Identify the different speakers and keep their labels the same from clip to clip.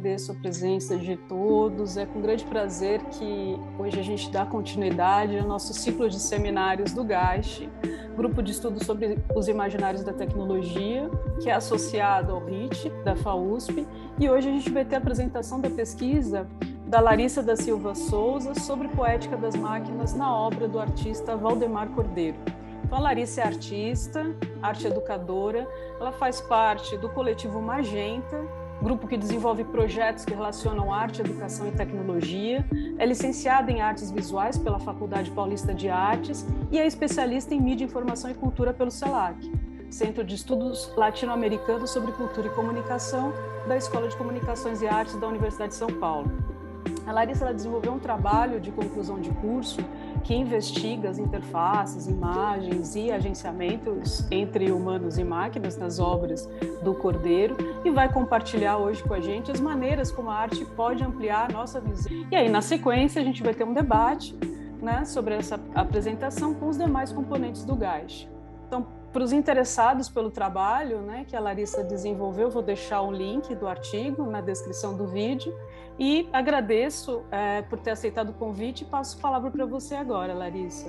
Speaker 1: agradeço a presença de todos. É com grande prazer que hoje a gente dá continuidade ao nosso ciclo de seminários do GAST, Grupo de Estudos sobre os Imaginários da Tecnologia, que é associado ao RIT, da FAUSP, e hoje a gente vai ter a apresentação da pesquisa da Larissa da Silva Souza sobre poética das máquinas na obra do artista Valdemar Cordeiro. Então, a Larissa é artista, arte educadora, ela faz parte do coletivo Magenta, grupo que desenvolve projetos que relacionam arte, educação e tecnologia, é licenciada em artes visuais pela Faculdade Paulista de Artes e é especialista em mídia, informação e cultura pelo CELAC, Centro de Estudos Latino-Americanos sobre Cultura e Comunicação, da Escola de Comunicações e Artes da Universidade de São Paulo. A Larissa desenvolveu um trabalho de conclusão de curso que investiga as interfaces, imagens e agenciamentos entre humanos e máquinas nas obras do Cordeiro e vai compartilhar hoje com a gente as maneiras como a arte pode ampliar a nossa visão. E aí, na sequência, a gente vai ter um debate, né, sobre essa apresentação com os demais componentes do GAST. Então, para os interessados pelo trabalho, né, que a Larissa desenvolveu, vou deixar o link do artigo na descrição do vídeo e agradeço por ter aceitado o convite e passo a palavra para você agora, Larissa.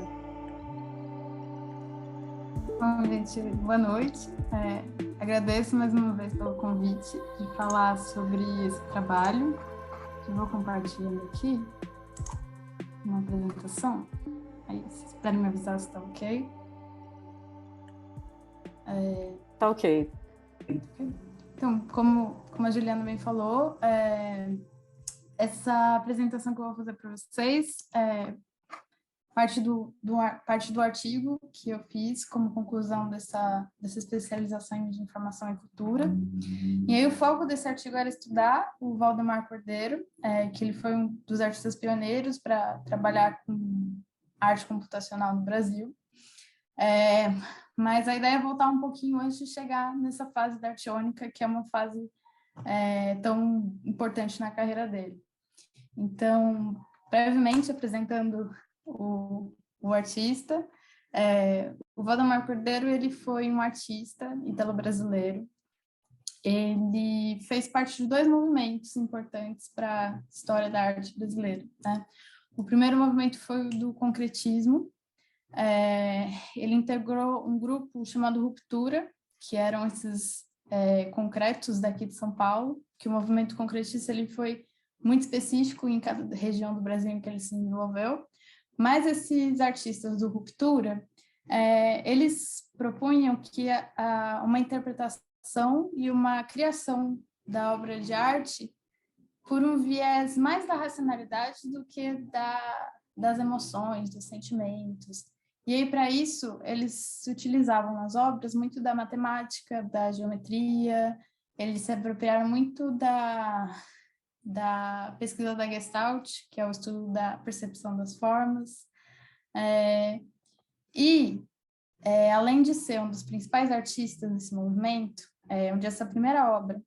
Speaker 2: Bom, gente, boa noite. Agradeço mais uma vez pelo convite de falar sobre esse trabalho. Eu vou compartilhando aqui uma apresentação. Aí, vocês podem me avisar se está ok.
Speaker 1: Tá ok.
Speaker 2: Então, como a Juliana bem falou, essa apresentação que eu vou fazer para vocês parte do artigo que eu fiz como conclusão dessa especialização em informação e cultura. E aí o foco desse artigo era estudar o Valdemar Cordeiro, que ele foi um dos artistas pioneiros para trabalhar com arte computacional no Brasil. Mas a ideia é voltar um pouquinho antes de chegar nessa fase da arte ônica, que é uma fase tão importante na carreira dele. Então, brevemente apresentando o artista, o Valdemar Cordeiro, ele foi um artista italo-brasileiro. Ele fez parte de dois movimentos importantes para a história da arte brasileira, né? O primeiro movimento foi o do concretismo. Ele integrou um grupo chamado Ruptura, que eram esses concretos daqui de São Paulo, que o movimento concretista ele foi muito específico em cada região do Brasil em que ele se desenvolveu, mas esses artistas do Ruptura, eles propunham que uma interpretação e uma criação da obra de arte por um viés mais da racionalidade do que das emoções, dos sentimentos. E aí, para isso, eles se utilizavam nas obras muito da matemática, da geometria, eles se apropriaram muito da pesquisa da Gestalt, que é o estudo da percepção das formas. Além de ser um dos principais artistas desse movimento, onde essa primeira obra,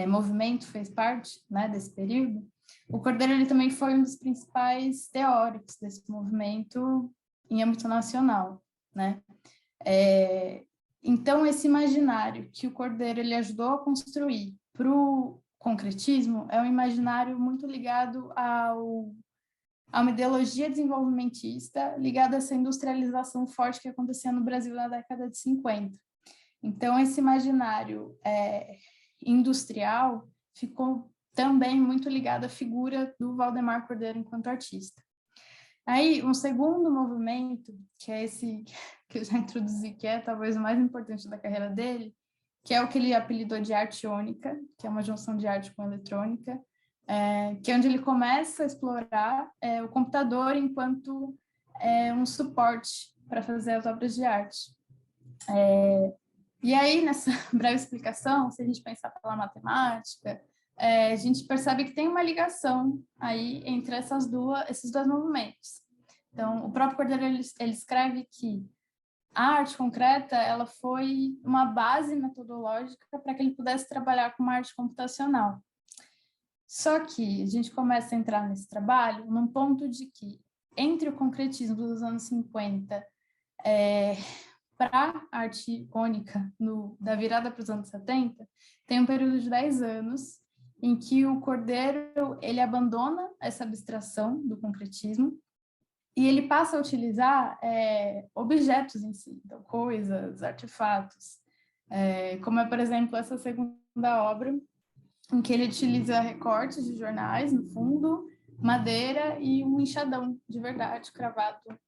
Speaker 2: Movimento, fez parte, né, desse período, o Cordeiro ele também foi um dos principais teóricos desse movimento em âmbito nacional, né? Então, esse imaginário que o Cordeiro ele ajudou a construir para o concretismo é um imaginário muito ligado a uma ideologia desenvolvimentista ligada a essa industrialização forte que acontecia no Brasil na década de 50. Então, esse imaginário industrial ficou também muito ligado à figura do Valdemar Cordeiro enquanto artista. Aí, um segundo movimento, que é esse que eu já introduzi, que é talvez o mais importante da carreira dele, que é o que ele apelidou de arte ônica, que é uma junção de arte com eletrônica, que é onde ele começa a explorar o computador enquanto um suporte para fazer as obras de arte. E aí, nessa breve explicação, se a gente pensar pela matemática, a gente percebe que tem uma ligação aí entre esses dois movimentos. Então, o próprio Cordeiro ele escreve que a arte concreta ela foi uma base metodológica para que ele pudesse trabalhar com uma arte computacional. Só que a gente começa a entrar nesse trabalho num ponto de que, entre o concretismo dos anos 50 para a arte icônica da virada para os anos 70, tem um período de 10 anos em que o Cordeiro ele abandona essa abstração do concretismo e ele passa a utilizar objetos em si, então, coisas, artefatos, como por exemplo, essa segunda obra, em que ele utiliza recortes de jornais no fundo, madeira e um enxadão de verdade cravado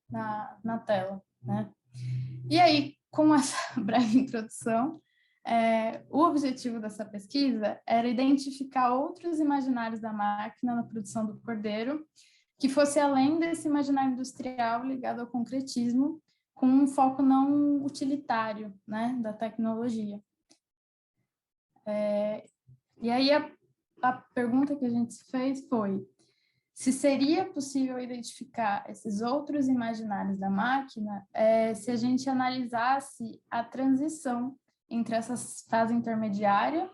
Speaker 2: na tela, né? E aí, com essa breve introdução, o objetivo dessa pesquisa era identificar outros imaginários da máquina na produção do Cordeiro, que fosse além desse imaginário industrial ligado ao concretismo, com um foco não utilitário, né, da tecnologia. E aí a pergunta que a gente fez foi se seria possível identificar esses outros imaginários da máquina se a gente analisasse a transição entre essa fase intermediária,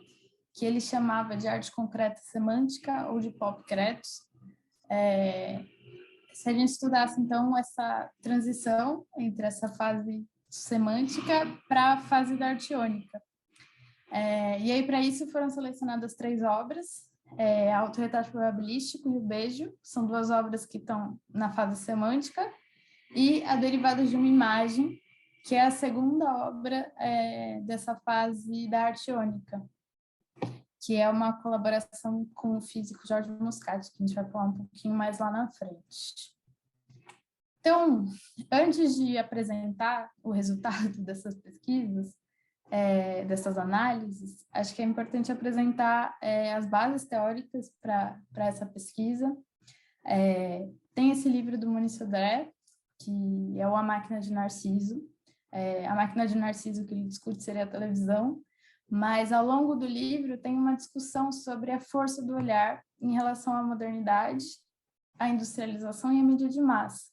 Speaker 2: que ele chamava de arte concreta semântica ou de pop-cretos, se a gente estudasse, então, essa transição entre essa fase semântica para a fase da arte iônica. E aí, para isso, foram selecionadas 3 obras, Autorretrato Probabilístico e O Beijo, são 2 obras que estão na fase semântica, e A Derivada de uma Imagem, que é a segunda obra dessa fase da arte iônica, que é uma colaboração com o físico Jorge Muscat, que a gente vai falar um pouquinho mais lá na frente. Então, antes de apresentar o resultado dessas pesquisas, dessas análises, acho que é importante apresentar as bases teóricas para essa pesquisa. Tem esse livro do Muniz Sodré, que é o A Máquina de Narciso. A Máquina de Narciso que ele discute seria a televisão, mas ao longo do livro tem uma discussão sobre a força do olhar em relação à modernidade, à industrialização e à mídia de massa,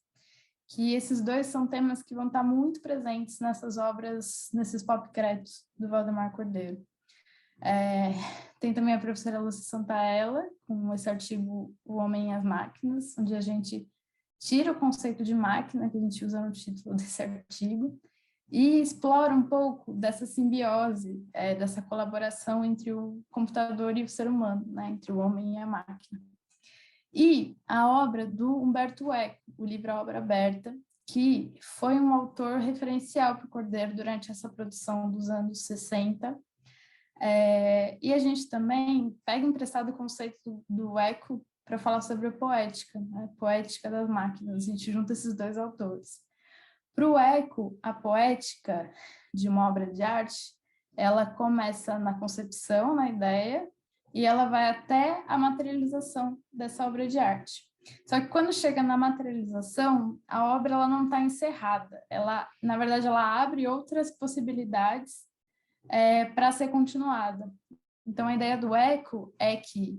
Speaker 2: que esses 2 são temas que vão estar muito presentes nessas obras, nesses pop-cretos do Valdemar Cordeiro. Tem também a professora Lúcia Santaella, com esse artigo O Homem e as Máquinas, onde a gente tira o conceito de máquina, que a gente usa no título desse artigo, e explora um pouco dessa simbiose, dessa colaboração entre o computador e o ser humano, né, entre o homem e a máquina. E a obra do Humberto Eco, o livro A Obra Aberta, que foi um autor referencial para o Cordeiro durante essa produção dos anos 60. E a gente também pega emprestado o conceito do Eco para falar sobre a poética, né? Poética das máquinas. A gente junta esses 2 autores. Para o Eco, a poética de uma obra de arte, ela começa na concepção, na ideia, e ela vai até a materialização dessa obra de arte. Só que quando chega na materialização, a obra ela não está encerrada. Na verdade, ela abre outras possibilidades para ser continuada. Então, a ideia do Eco é que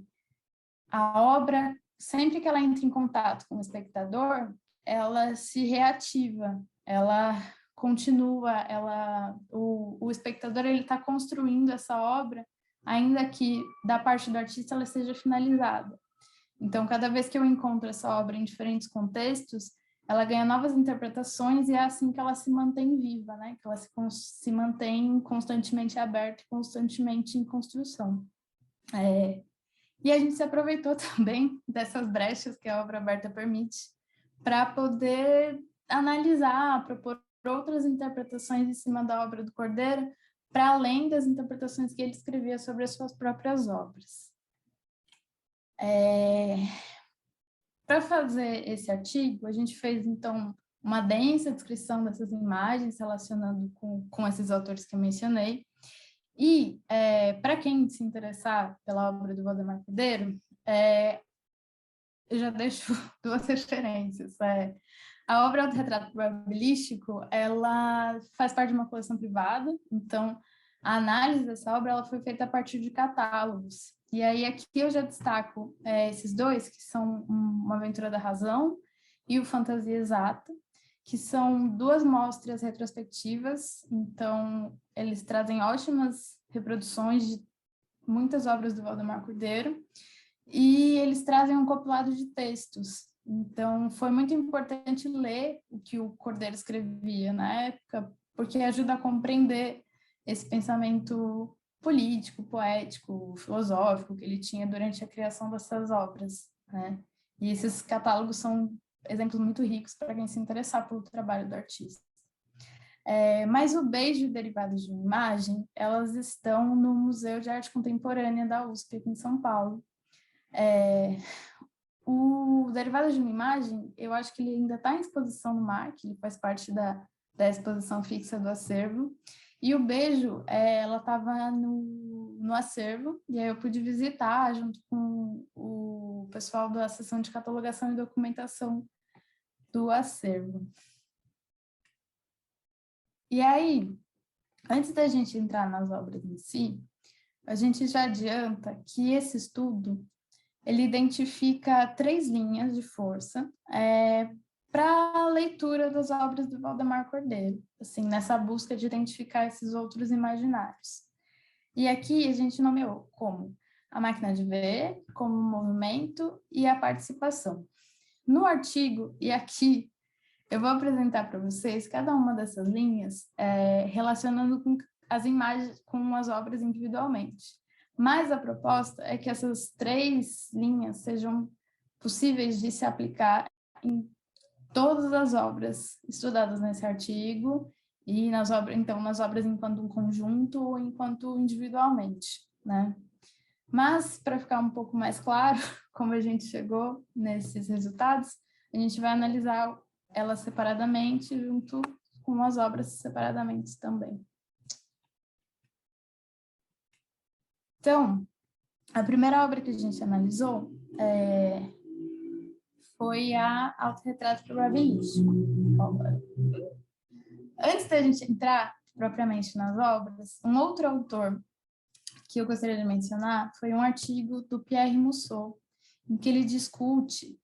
Speaker 2: a obra, sempre que ela entra em contato com o espectador, ela se reativa, ela continua, o espectador está construindo essa obra, ainda que da parte do artista ela seja finalizada. Então, cada vez que eu encontro essa obra em diferentes contextos, ela ganha novas interpretações e é assim que ela se mantém viva, né? Que ela se mantém constantemente aberta, constantemente em construção. E a gente se aproveitou também dessas brechas que a obra aberta permite para poder analisar, propor outras interpretações em cima da obra do Cordeiro, para além das interpretações que ele escrevia sobre as suas próprias obras. Para fazer esse artigo, a gente fez, então, uma densa descrição dessas imagens relacionando com esses autores que eu mencionei. E, para quem se interessar pela obra do Valdemar Cordeiro, eu já deixo 2 referências. A obra Autorretrato Probabilístico, ela faz parte de uma coleção privada, então a análise dessa obra ela foi feita a partir de catálogos. E aí aqui eu já destaco esses 2, que são Uma Aventura da Razão e o Fantasia Exata, que são 2 mostras retrospectivas, então eles trazem ótimas reproduções de muitas obras do Valdemar Cordeiro, e eles trazem um compilado de textos. Então, foi muito importante ler o que o Cordeiro escrevia na época, porque ajuda a compreender esse pensamento político, poético, filosófico que ele tinha durante a criação dessas obras, né? E esses catálogos são exemplos muito ricos para quem se interessar pelo trabalho do artista. Mas o beijo e derivados de uma imagem, elas estão no Museu de Arte Contemporânea da USP, aqui em São Paulo. O Derivados de uma Imagem, eu acho que ele ainda está em exposição no MAC, ele faz parte da exposição fixa do acervo, e o Beijo, ela estava no acervo, e aí eu pude visitar junto com o pessoal da seção de catalogação e documentação do acervo. E aí, antes da gente entrar nas obras em si, a gente já adianta que esse estudo ele identifica 3 linhas de força para a leitura das obras do Valdemar Cordeiro, assim, nessa busca de identificar esses outros imaginários. E aqui a gente nomeou como a máquina de ver, como o movimento e a participação. No artigo, e aqui eu vou apresentar para vocês cada uma dessas linhas relacionando com as imagens, com as obras individualmente. Mas a proposta é que essas 3 linhas sejam possíveis de se aplicar em todas as obras estudadas nesse artigo e nas obras enquanto um conjunto ou enquanto individualmente, né? Mas, para ficar um pouco mais claro como a gente chegou nesses resultados, a gente vai analisar elas separadamente, junto com as obras separadamente também. Então, a primeira obra que a gente analisou foi a Autorretrato Probabilístico. Antes da gente entrar propriamente nas obras, um outro autor que eu gostaria de mencionar foi um artigo do Pierre Mousseau, em que ele discute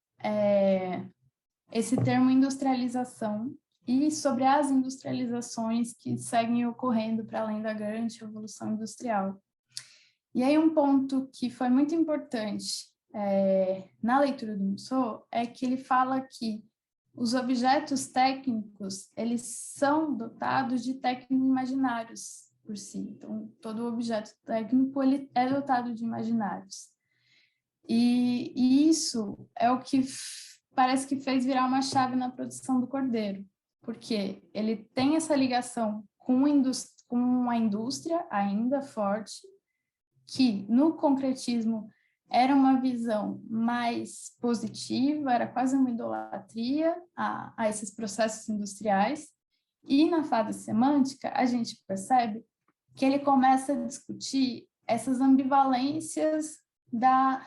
Speaker 2: esse termo industrialização e sobre as industrializações que seguem ocorrendo para além da grande revolução industrial. E aí um ponto que foi muito importante na leitura do Mousseau é que ele fala que os objetos técnicos, eles são dotados de tecno-imaginários por si. Então, todo objeto técnico ele é dotado de imaginários. E isso é o que parece que fez virar uma chave na produção do Cordeiro, porque ele tem essa ligação com a indústria ainda forte, que no concretismo era uma visão mais positiva, era quase uma idolatria a esses processos industriais, e na fase semântica a gente percebe que ele começa a discutir essas ambivalências da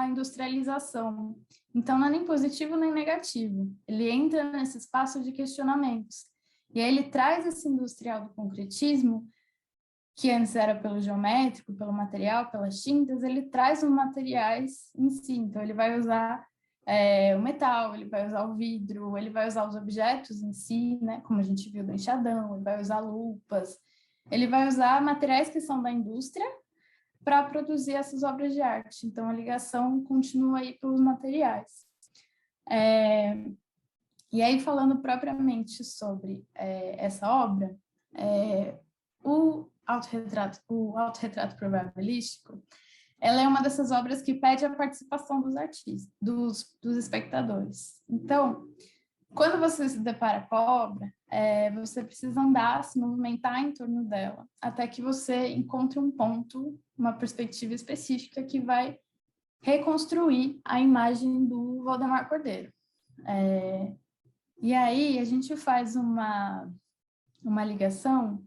Speaker 2: industrialização. Então, não é nem positivo nem negativo. Ele entra nesse espaço de questionamentos. E aí ele traz esse industrial do concretismo, que antes era pelo geométrico, pelo material, pelas tintas, ele traz os materiais em si. Então, ele vai usar o metal, ele vai usar o vidro, ele vai usar os objetos em si, né? Como a gente viu do enxadão, ele vai usar lupas, ele vai usar materiais que são da indústria para produzir essas obras de arte. Então, a ligação continua aí pelos materiais. E aí, falando propriamente sobre essa obra, o Autorretrato Probabilístico, ela é uma dessas obras que pede a participação dos artistas, dos espectadores. Então, quando você se depara com a obra, você precisa andar, se movimentar em torno dela, até que você encontre um ponto, uma perspectiva específica que vai reconstruir a imagem do Valdemar Cordeiro. E aí a gente faz uma ligação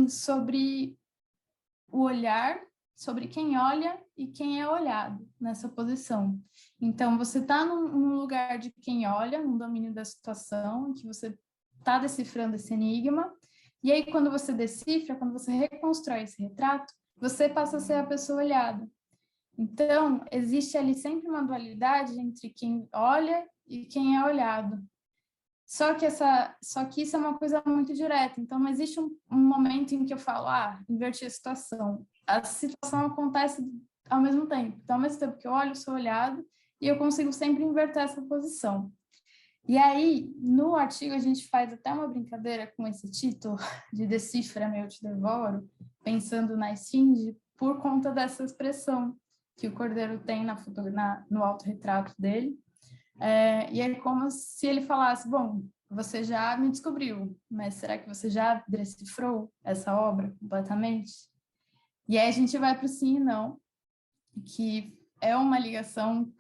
Speaker 2: sobre o olhar, sobre quem olha e quem é olhado nessa posição. Então, você está num lugar de quem olha, num domínio da situação, em que você está decifrando esse enigma, e aí quando você decifra, quando você reconstrói esse retrato, você passa a ser a pessoa olhada. Então, existe ali sempre uma dualidade entre quem olha e quem é olhado. Só que isso é uma coisa muito direta, então não existe um momento em que eu falo, inverti a situação. A situação acontece ao mesmo tempo. Então, ao mesmo tempo que eu olho, eu sou olhado, e eu consigo sempre inverter essa posição. E aí, no artigo, a gente faz até uma brincadeira com esse título de Decifra-me, eu te devoro, pensando na esfinge, por conta dessa expressão que o Cordeiro tem no autorretrato dele. E é como se ele falasse, bom, você já me descobriu, mas será que você já decifrou essa obra completamente? E aí a gente vai para o sim e não, que é uma ligação,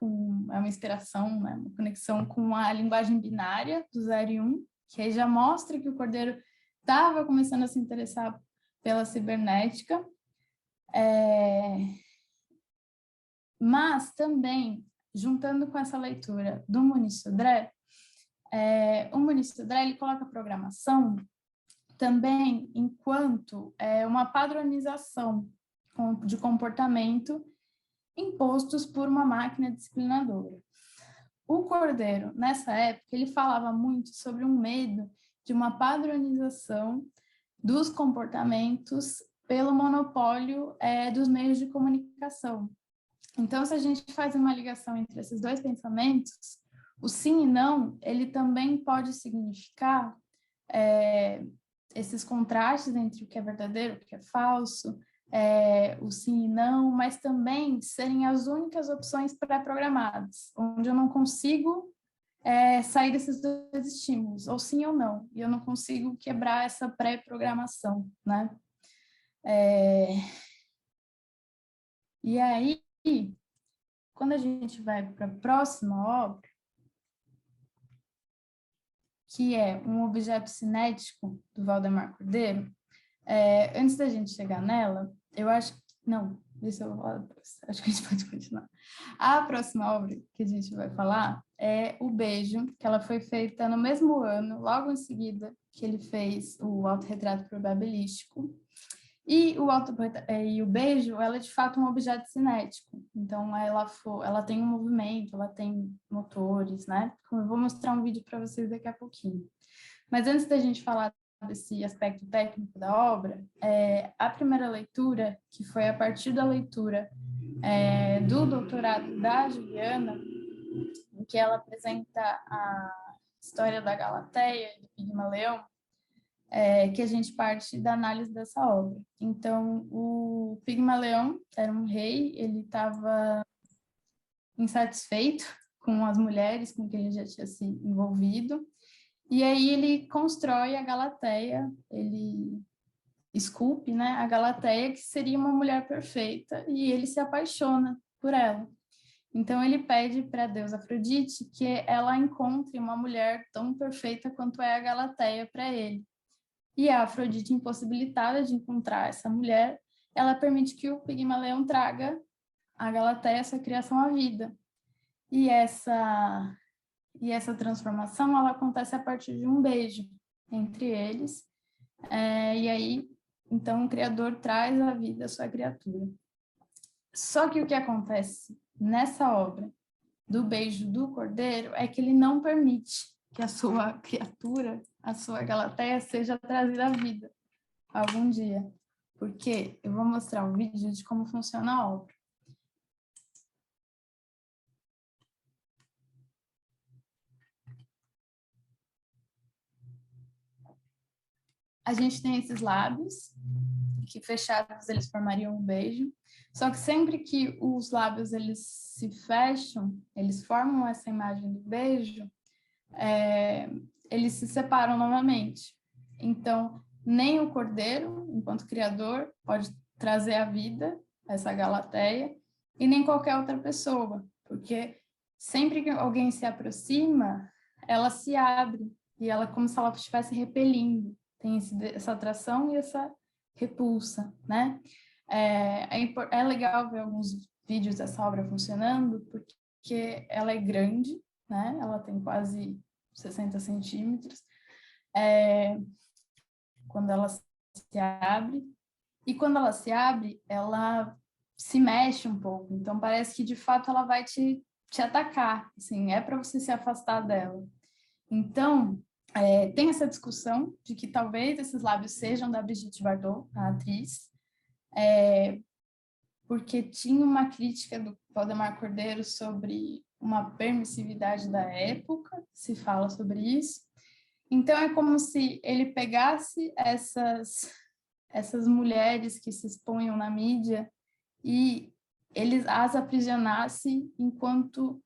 Speaker 2: é uma inspiração, né, uma conexão com a linguagem binária do 0 e 1, que aí já mostra que o Cordeiro estava começando a se interessar pela cibernética, mas também, juntando com essa leitura do Muniz Sodré, o Muniz Sodré ele coloca a programação também enquanto uma padronização de comportamento impostos por uma máquina disciplinadora. O Cordeiro, nessa época, ele falava muito sobre um medo de uma padronização dos comportamentos pelo monopólio dos meios de comunicação. Então, se a gente faz uma ligação entre esses dois pensamentos, o sim e não, ele também pode significar esses contrastes entre o que é verdadeiro e o que é falso, o sim e não, mas também serem as únicas opções pré-programadas, onde eu não consigo sair desses dois estímulos, ou sim ou não, e eu não consigo quebrar essa pré-programação, né? E aí, quando a gente vai para a próxima obra, que é um objeto cinético do Valdemar Cordeiro, antes da gente chegar nela, eu acho que... Não, isso eu vou falar depois. Acho que a gente pode continuar. A próxima obra que a gente vai falar é O Beijo, que ela foi feita no mesmo ano, logo em seguida que ele fez o autorretrato probabilístico. E o Beijo, ela é de fato um objeto cinético. Então, ela tem um movimento, ela tem motores, né? Eu vou mostrar um vídeo para vocês daqui a pouquinho. Mas antes da gente falar desse aspecto técnico da obra, a primeira leitura, que foi a partir da leitura do doutorado da Juliana, em que ela apresenta a história da Galateia e do Pigmaleão, que a gente parte da análise dessa obra. Então, o Pigmaleão era um rei, ele estava insatisfeito com as mulheres com quem ele já tinha se envolvido, e aí ele constrói a Galateia, ele esculpe, né, a Galateia, que seria uma mulher perfeita, e ele se apaixona por ela. Então ele pede para a deusa Afrodite que ela encontre uma mulher tão perfeita quanto é a Galateia para ele. E a Afrodite, impossibilitada de encontrar essa mulher, ela permite que o Pigmaleão traga a Galateia, essa criação à vida. E essa transformação, ela acontece a partir de um beijo entre eles. E aí, então, o Criador traz à vida a sua criatura. Só que o que acontece nessa obra do beijo do Cordeiro é que ele não permite que a sua criatura, a sua Galateia, seja trazida à vida algum dia. Porque eu vou mostrar um vídeo de como funciona a obra. A gente tem esses lábios, que fechados eles formariam um beijo, só que sempre que os lábios eles se fecham, eles formam essa imagem do beijo, eles se separam novamente. Então, nem o Cordeiro, enquanto criador, pode trazer à vida essa Galateia, e nem qualquer outra pessoa, porque sempre que alguém se aproxima, ela se abre, e ela como se ela estivesse repelindo. Tem essa atração e essa repulsa, né? É legal ver alguns vídeos dessa obra funcionando, porque ela é grande, né? Ela tem quase 60 centímetros, quando ela se abre. E quando ela se abre, ela se mexe um pouco. Então, parece que, de fato, ela vai te atacar. Assim, é para você se afastar dela. Então, tem essa discussão de que talvez esses lábios sejam da Brigitte Bardot, a atriz, porque tinha uma crítica do Valdemar Cordeiro sobre uma permissividade da época, se fala sobre isso. Então, é como se ele pegasse essas mulheres que se expunham na mídia e ele as aprisionasse enquanto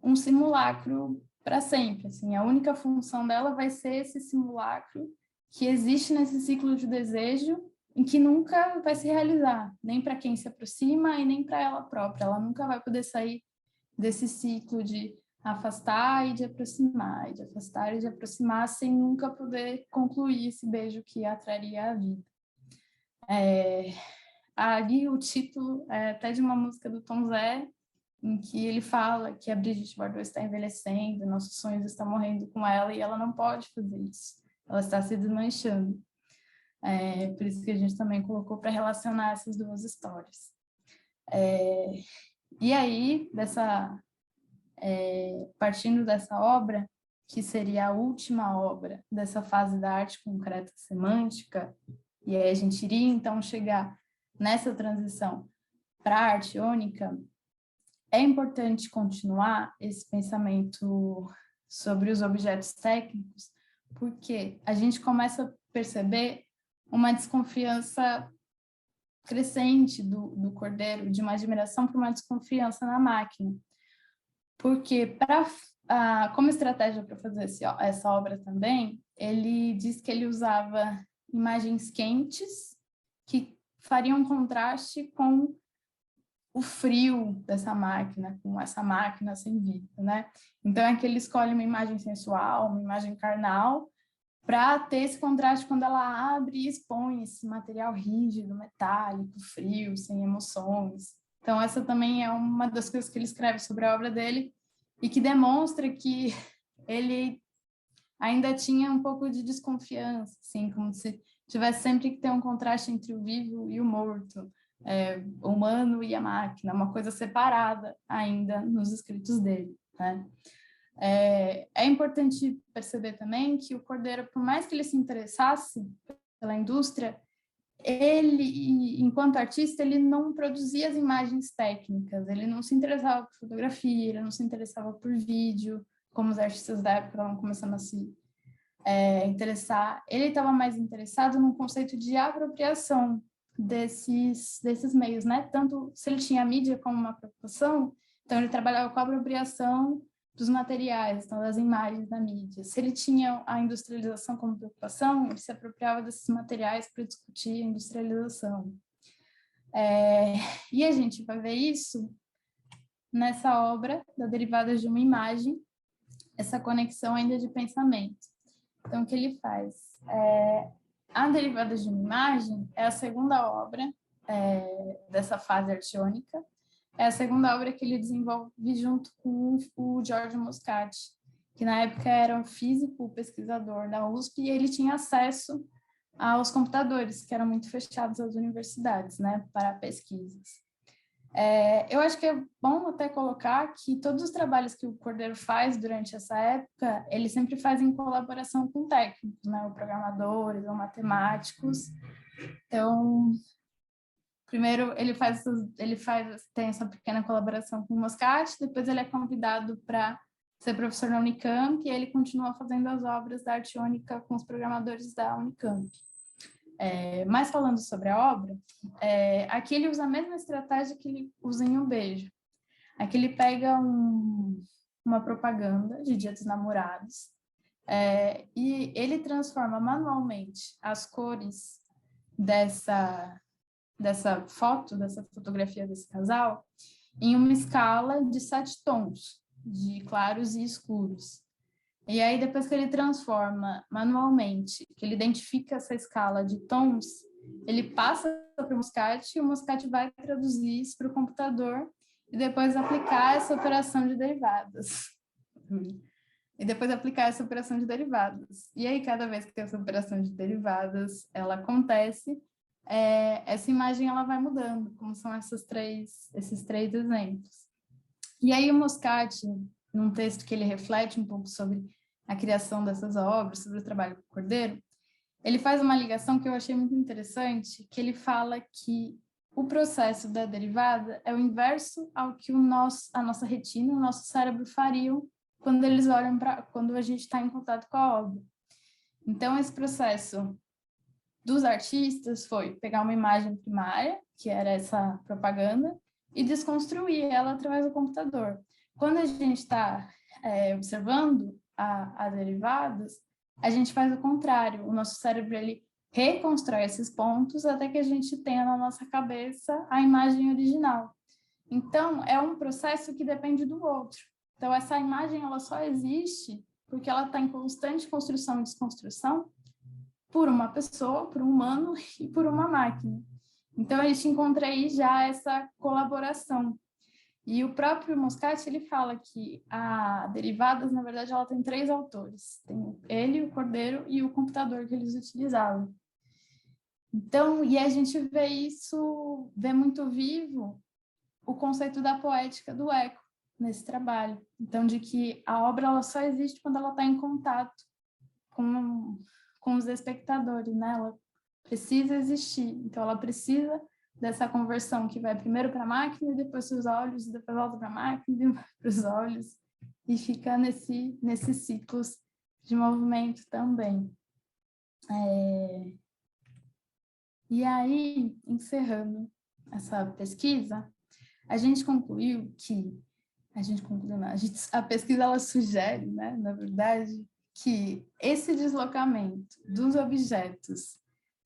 Speaker 2: um simulacro para sempre. Assim, a única função dela vai ser esse simulacro que existe nesse ciclo de desejo em que nunca vai se realizar, nem para quem se aproxima e nem para ela própria. Ela nunca vai poder sair desse ciclo de afastar e de aproximar, e de afastar e de aproximar, sem nunca poder concluir esse beijo que a traria à vida. Ali o título é até de uma música do Tom Zé, em que ele fala que a Brigitte Bardot está envelhecendo, nossos sonhos estão morrendo com ela, e ela não pode fazer isso. Ela está se desmanchando. Por isso que a gente também colocou para relacionar essas duas histórias. E aí, partindo dessa obra, que seria a última obra dessa fase da arte concreta semântica, e aí a gente iria então chegar nessa transição para a arte ônica, é importante continuar esse pensamento sobre os objetos técnicos, porque a gente começa a perceber uma desconfiança crescente do Cordeiro, de uma admiração por uma desconfiança na máquina. Porque, como estratégia para fazer essa obra também, ele diz que ele usava imagens quentes que fariam um contraste com o frio dessa máquina, com essa máquina sem vida, né? Então, é que ele escolhe uma imagem sensual, uma imagem carnal, para ter esse contraste quando ela abre e expõe esse material rígido, metálico, frio, sem emoções. Então, essa também é uma das coisas que ele escreve sobre a obra dele e que demonstra que ele ainda tinha um pouco de desconfiança, assim, como se tivesse sempre que ter um contraste entre o vivo e o morto, o humano e a máquina, uma coisa separada ainda nos escritos dele, né? É importante perceber também que o Cordeiro, por mais que ele se interessasse pela indústria, ele, enquanto artista, ele não produzia as imagens técnicas, ele não se interessava por fotografia, ele não se interessava por vídeo, como os artistas da época estavam começando a se interessar. Ele estava mais interessado num conceito de apropriação desses meios, né? Tanto se ele tinha a mídia como uma preocupação, então ele trabalhava com a apropriação dos materiais, então das imagens da mídia. Se ele tinha a industrialização como preocupação, ele se apropriava desses materiais para discutir a industrialização. E a gente vai ver isso nessa obra da Derivadas de uma Imagem, essa conexão ainda de pensamento. Então, o que ele faz? A Derivadas de uma Imagem é a segunda obra dessa fase artiônica, é a segunda obra que ele desenvolve junto com o Giorgio Moscati, que na época era um físico, pesquisador da USP, e ele tinha acesso aos computadores, que eram muito fechados às universidades, né, para pesquisas. Eu acho que é bom até colocar que todos os trabalhos que o Cordeiro faz durante essa época, ele sempre faz em colaboração com técnicos, né, ou programadores, ou matemáticos. Então, primeiro, tem essa pequena colaboração com o Moscati, depois ele é convidado para ser professor na Unicamp, e ele continua fazendo as obras da arte ônica com os programadores da Unicamp. Mas falando sobre a obra, aqui ele usa a mesma estratégia que ele usa em Um Beijo. Aqui ele pega uma propaganda de Dia dos Namorados, e ele transforma manualmente as cores dessa foto, dessa fotografia desse casal, em uma escala de 7 tons, de claros e escuros. E aí, depois que ele transforma manualmente, que ele identifica essa escala de tons, ele passa para o Moscati, e o Moscati vai traduzir isso para o computador e depois aplicar essa operação de derivadas. E aí, cada vez que essa operação de derivadas ela acontece, essa imagem ela vai mudando, como são esses três exemplos. E aí o Moscati, num texto que ele reflete um pouco sobre a criação dessas obras, sobre o trabalho do Cordeiro, ele faz uma ligação que eu achei muito interessante, que ele fala que o processo da derivada é o inverso ao que a nossa retina, o nosso cérebro fariam quando eles olham quando a gente está em contato com a obra. Então, esse processo dos artistas foi pegar uma imagem primária, que era essa propaganda, e desconstruir ela através do computador. Quando a gente está observando as derivadas, a gente faz o contrário. O nosso cérebro ele reconstrói esses pontos até que a gente tenha na nossa cabeça a imagem original. Então, é um processo que depende do outro. Então, essa imagem ela só existe porque ela está em constante construção e desconstrução por uma pessoa, por um humano e por uma máquina. Então, a gente encontra aí já essa colaboração. E o próprio Moscati, ele fala que a Derivadas, na verdade, ela tem 3 autores. Tem ele, o Cordeiro e o computador que eles utilizavam. Então, e a gente vê isso, vê muito vivo o conceito da poética do eco nesse trabalho. Então, de que a obra ela só existe quando ela está em contato com os espectadores, né? Ela precisa existir. Então, ela precisa dessa conversão que vai primeiro para a máquina e depois para os olhos, e depois volta para a máquina e para os olhos, e fica nesses ciclos de movimento também. E aí, encerrando essa pesquisa, a gente concluiu que a pesquisa ela sugere, né, na verdade, que esse deslocamento dos objetos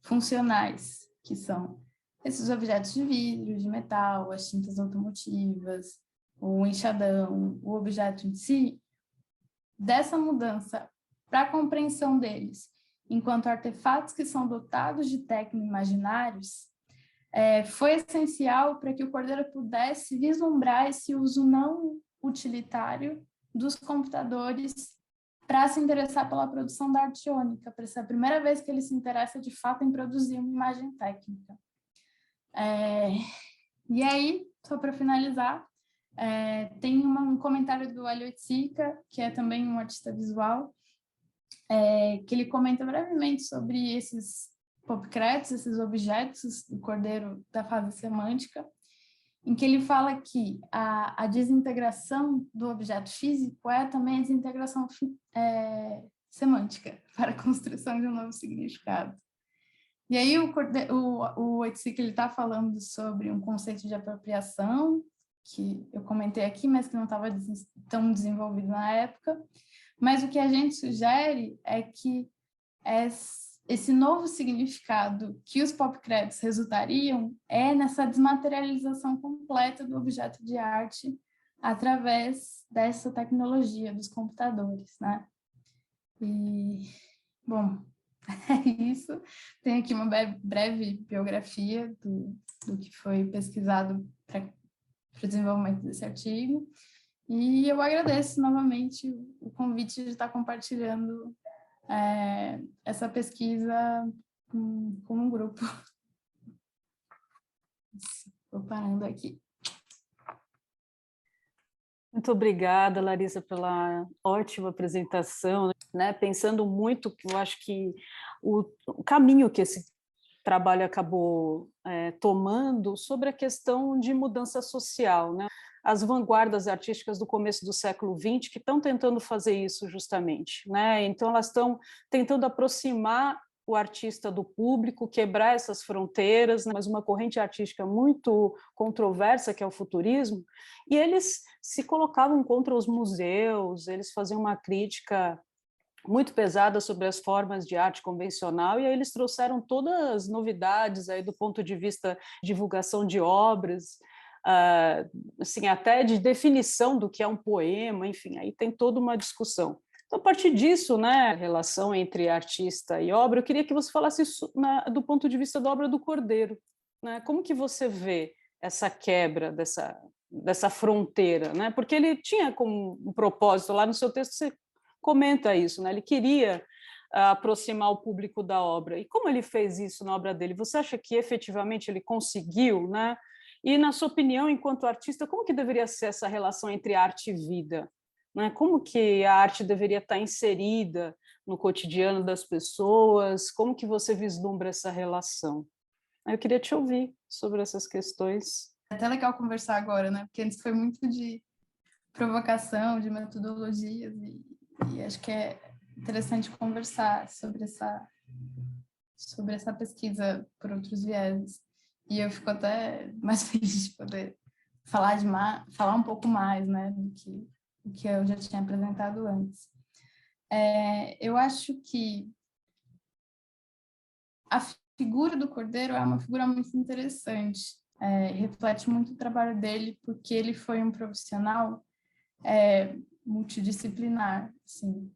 Speaker 2: funcionais, que são esses objetos de vidro, de metal, as tintas automotivas, o enxadão, o objeto em si, dessa mudança para a compreensão deles enquanto artefatos que são dotados de tecno-imaginários, foi essencial para que o Cordeiro pudesse vislumbrar esse uso não utilitário dos computadores para se interessar pela produção da arte iônica, para ser a primeira vez que ele se interessa de fato em produzir uma imagem técnica. E aí, só para finalizar, tem um comentário do Elliot Sica, que é também um artista visual, que ele comenta brevemente sobre esses popcrets, esses objetos do Cordeiro da fase semântica, em que ele fala que a desintegração do objeto físico é também a desintegração semântica para a construção de um novo significado. E aí o Oiticic ele está falando sobre um conceito de apropriação, que eu comentei aqui, mas que não estava tão desenvolvido na época. Mas o que a gente sugere é que esse novo significado que os popcreds resultariam é nessa desmaterialização completa do objeto de arte através dessa tecnologia dos computadores, né? E, bom, é isso. Tem aqui uma breve biografia do que foi pesquisado para o desenvolvimento desse artigo. E eu agradeço novamente o convite de estar compartilhando essa pesquisa com um grupo. Estou parando aqui.
Speaker 1: Muito obrigada, Larissa, pela ótima apresentação, né? Pensando muito, eu acho que o caminho que esse trabalho acabou tomando sobre a questão de mudança social, né? As vanguardas artísticas do começo do século XX que estão tentando fazer isso justamente, né? Então elas estão tentando aproximar o artista do público, quebrar essas fronteiras, né? Mas uma corrente artística muito controversa que é o futurismo, e eles se colocavam contra os museus, eles faziam uma crítica muito pesada sobre as formas de arte convencional, e aí eles trouxeram todas as novidades aí do ponto de vista de divulgação de obras, assim, até de definição do que é um poema, enfim, aí tem toda uma discussão. Então, a partir disso, né, a relação entre artista e obra, eu queria que você falasse isso do ponto de vista da obra do Cordeiro, né? Como que você vê essa quebra dessa fronteira, né? Porque ele tinha como um propósito, lá no seu texto você comenta isso, né? Ele queria aproximar o público da obra. E como ele fez isso na obra dele? Você acha que efetivamente ele conseguiu, né? E, na sua opinião, enquanto artista, como que deveria ser essa relação entre arte e vida? Né? Como que a arte deveria estar inserida no cotidiano das pessoas? Como que você vislumbra essa relação? Eu queria te ouvir sobre essas questões.
Speaker 2: É até legal conversar agora, né? Porque antes foi muito de provocação, de metodologias, e acho que é interessante conversar sobre essa pesquisa por outros vieses. E eu fico até mais feliz de poder falar um pouco mais, né, do que eu já tinha apresentado antes. Eu acho que a figura do Cordeiro é uma figura muito interessante, reflete muito o trabalho dele, porque ele foi um profissional multidisciplinar, assim.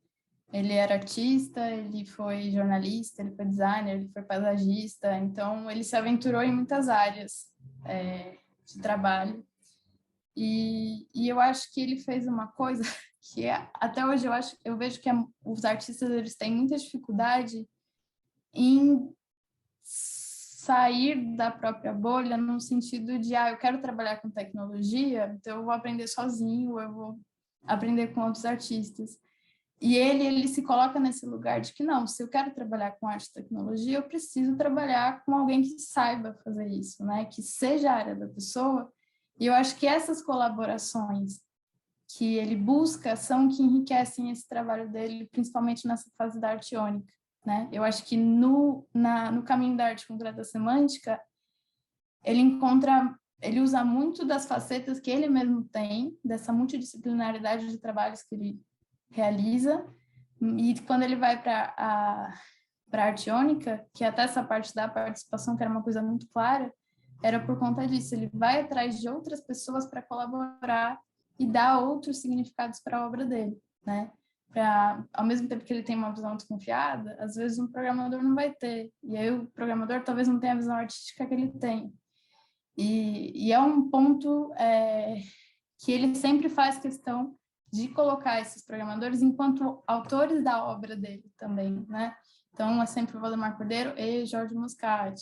Speaker 2: Ele era artista, ele foi jornalista, ele foi designer, ele foi paisagista, então ele se aventurou em muitas áreas de trabalho. E eu acho que ele fez uma coisa que até hoje eu vejo que os artistas eles têm muita dificuldade em sair da própria bolha no sentido de, eu quero trabalhar com tecnologia, então eu vou aprender sozinho, eu vou aprender com outros artistas. E ele se coloca nesse lugar de que, não, se eu quero trabalhar com arte e tecnologia, eu preciso trabalhar com alguém que saiba fazer isso, né? Que seja a área da pessoa. E eu acho que essas colaborações que ele busca são que enriquecem esse trabalho dele, principalmente nessa fase da arte iônica, né? Eu acho que no caminho da arte concreta semântica, ele usa muito das facetas que ele mesmo tem, dessa multidisciplinaridade de trabalhos que ele realiza, e quando ele vai para a arte iônica, que até essa parte da participação, que era uma coisa muito clara, era por conta disso, ele vai atrás de outras pessoas para colaborar e dar outros significados para a obra dele, né? Ao mesmo tempo que ele tem uma visão desconfiada, às vezes um programador não vai ter, e aí o programador talvez não tenha a visão artística que ele tem. E é um ponto que ele sempre faz questão de colocar esses programadores enquanto autores da obra dele também, né? Então, é sempre o Valdemar Cordeiro e Jorge Muscat.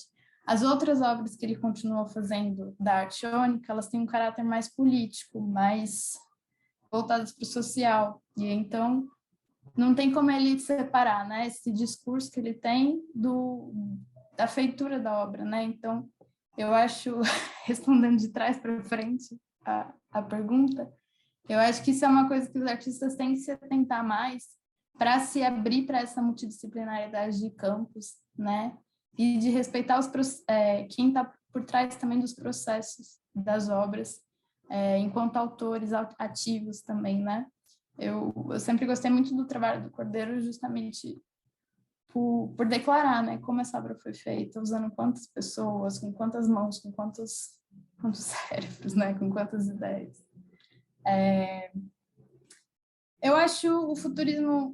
Speaker 2: As outras obras que ele continuou fazendo da arte iônica, elas têm um caráter mais político, mais voltadas para o social. E então, não tem como ele separar, né, esse discurso que ele tem da feitura da obra, né? Então, eu acho, respondendo de trás para frente a pergunta, eu acho que isso é uma coisa que os artistas têm que se atentar mais para se abrir para essa multidisciplinaridade de campos, né? E de respeitar quem está por trás também dos processos das obras, enquanto autores ativos também, né? Eu sempre gostei muito do trabalho do Cordeiro justamente por declarar, né, como essa obra foi feita, usando quantas pessoas, com quantas mãos, com quantos cérebros, né, com quantas ideias. Eu acho o futurismo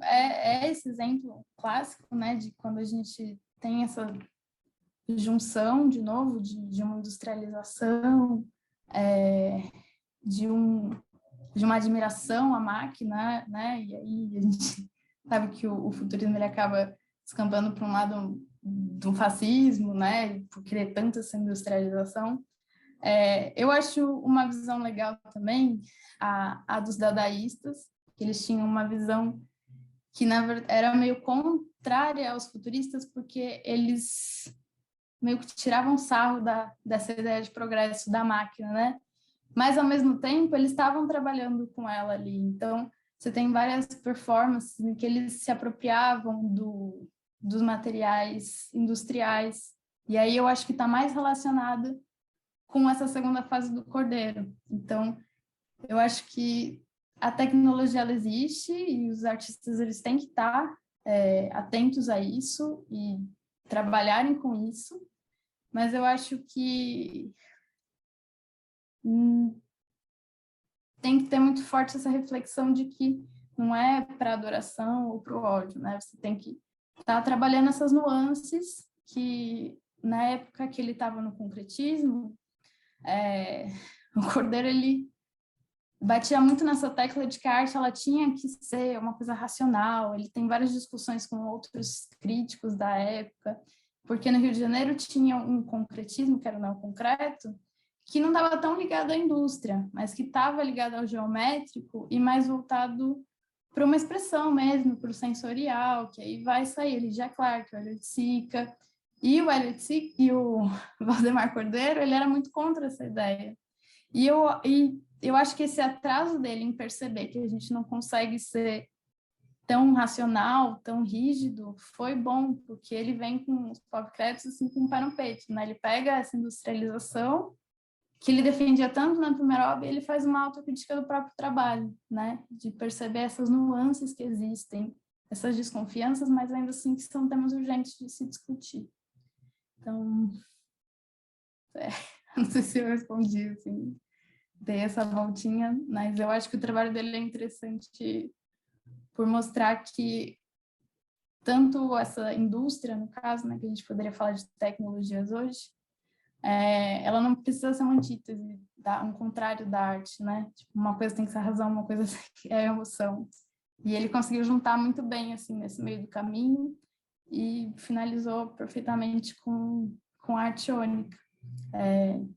Speaker 2: esse exemplo clássico, né, de quando a gente tem essa junção, de novo, de uma industrialização, de uma admiração à máquina, né, e aí a gente sabe que o futurismo ele acaba descambando para um lado do fascismo, né, por querer tanto essa industrialização. Eu acho uma visão legal também a dos dadaístas, que eles tinham uma visão que na verdade era meio contrária aos futuristas, porque eles meio que tiravam sarro dessa ideia de progresso da máquina, né? Mas ao mesmo tempo eles estavam trabalhando com ela ali. Então você tem várias performances em que eles se apropriavam dos materiais industriais. E aí eu acho que está mais relacionado com essa segunda fase do Cordeiro. Então, eu acho que a tecnologia ela existe e os artistas eles têm que estar atentos a isso e trabalharem com isso, mas eu acho que tem que ter muito forte essa reflexão de que não é para adoração ou para o ódio, né? Você tem que estar trabalhando essas nuances que, na época que ele estava no concretismo, o Cordeiro, ele batia muito nessa tecla de que a arte ela tinha que ser uma coisa racional. Ele tem várias discussões com outros críticos da época, porque no Rio de Janeiro tinha um concretismo, que era o neoconcreto, que não estava tão ligado à indústria, mas que estava ligado ao geométrico e mais voltado para uma expressão mesmo, para o sensorial, que aí vai sair Lydia Clark, Olho de Sica, E o Elliot Sick e o Valdemar Cordeiro, ele era muito contra essa ideia. E eu acho que esse atraso dele em perceber que a gente não consegue ser tão racional, tão rígido, foi bom, porque ele vem com os pop créditos assim, com o pé no peito, né? Ele pega essa industrialização que ele defendia tanto na primeira obra, e ele faz uma autocrítica do próprio trabalho, né? De perceber essas nuances que existem, essas desconfianças, mas ainda assim que são temas urgentes de se discutir. Então, não sei se eu respondi, assim, dei essa voltinha, mas eu acho que o trabalho dele é interessante por mostrar que tanto essa indústria, no caso, né, que a gente poderia falar de tecnologias hoje, ela não precisa ser uma antítese, um contrário da arte, né? Tipo, uma coisa tem que ser razão, uma coisa é emoção. E ele conseguiu juntar muito bem, assim, nesse meio do caminho e finalizou perfeitamente com a arte ônica.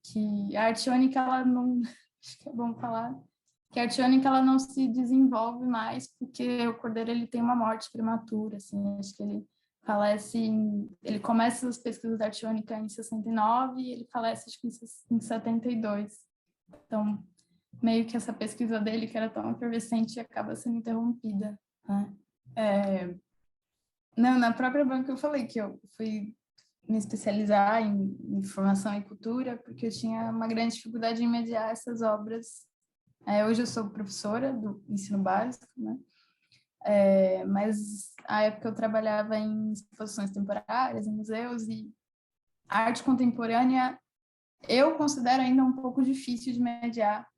Speaker 2: Que a arte ônica, ela não... Acho que é bom falar que a arte ônica, ela não se desenvolve mais porque o Cordeiro, ele tem uma morte prematura, assim, acho que ele falece ele começa as pesquisas da arte ônica em 69 e ele falece, acho que em 72. Então, meio que essa pesquisa dele, que era tão efervescente, acaba sendo interrompida, né? Na própria banca eu falei que eu fui me especializar em formação e cultura, porque eu tinha uma grande dificuldade em mediar essas obras. Hoje eu sou professora do ensino básico, né? Mas à época eu trabalhava em exposições temporárias, em museus, e a arte contemporânea eu considero ainda um pouco difícil de mediar,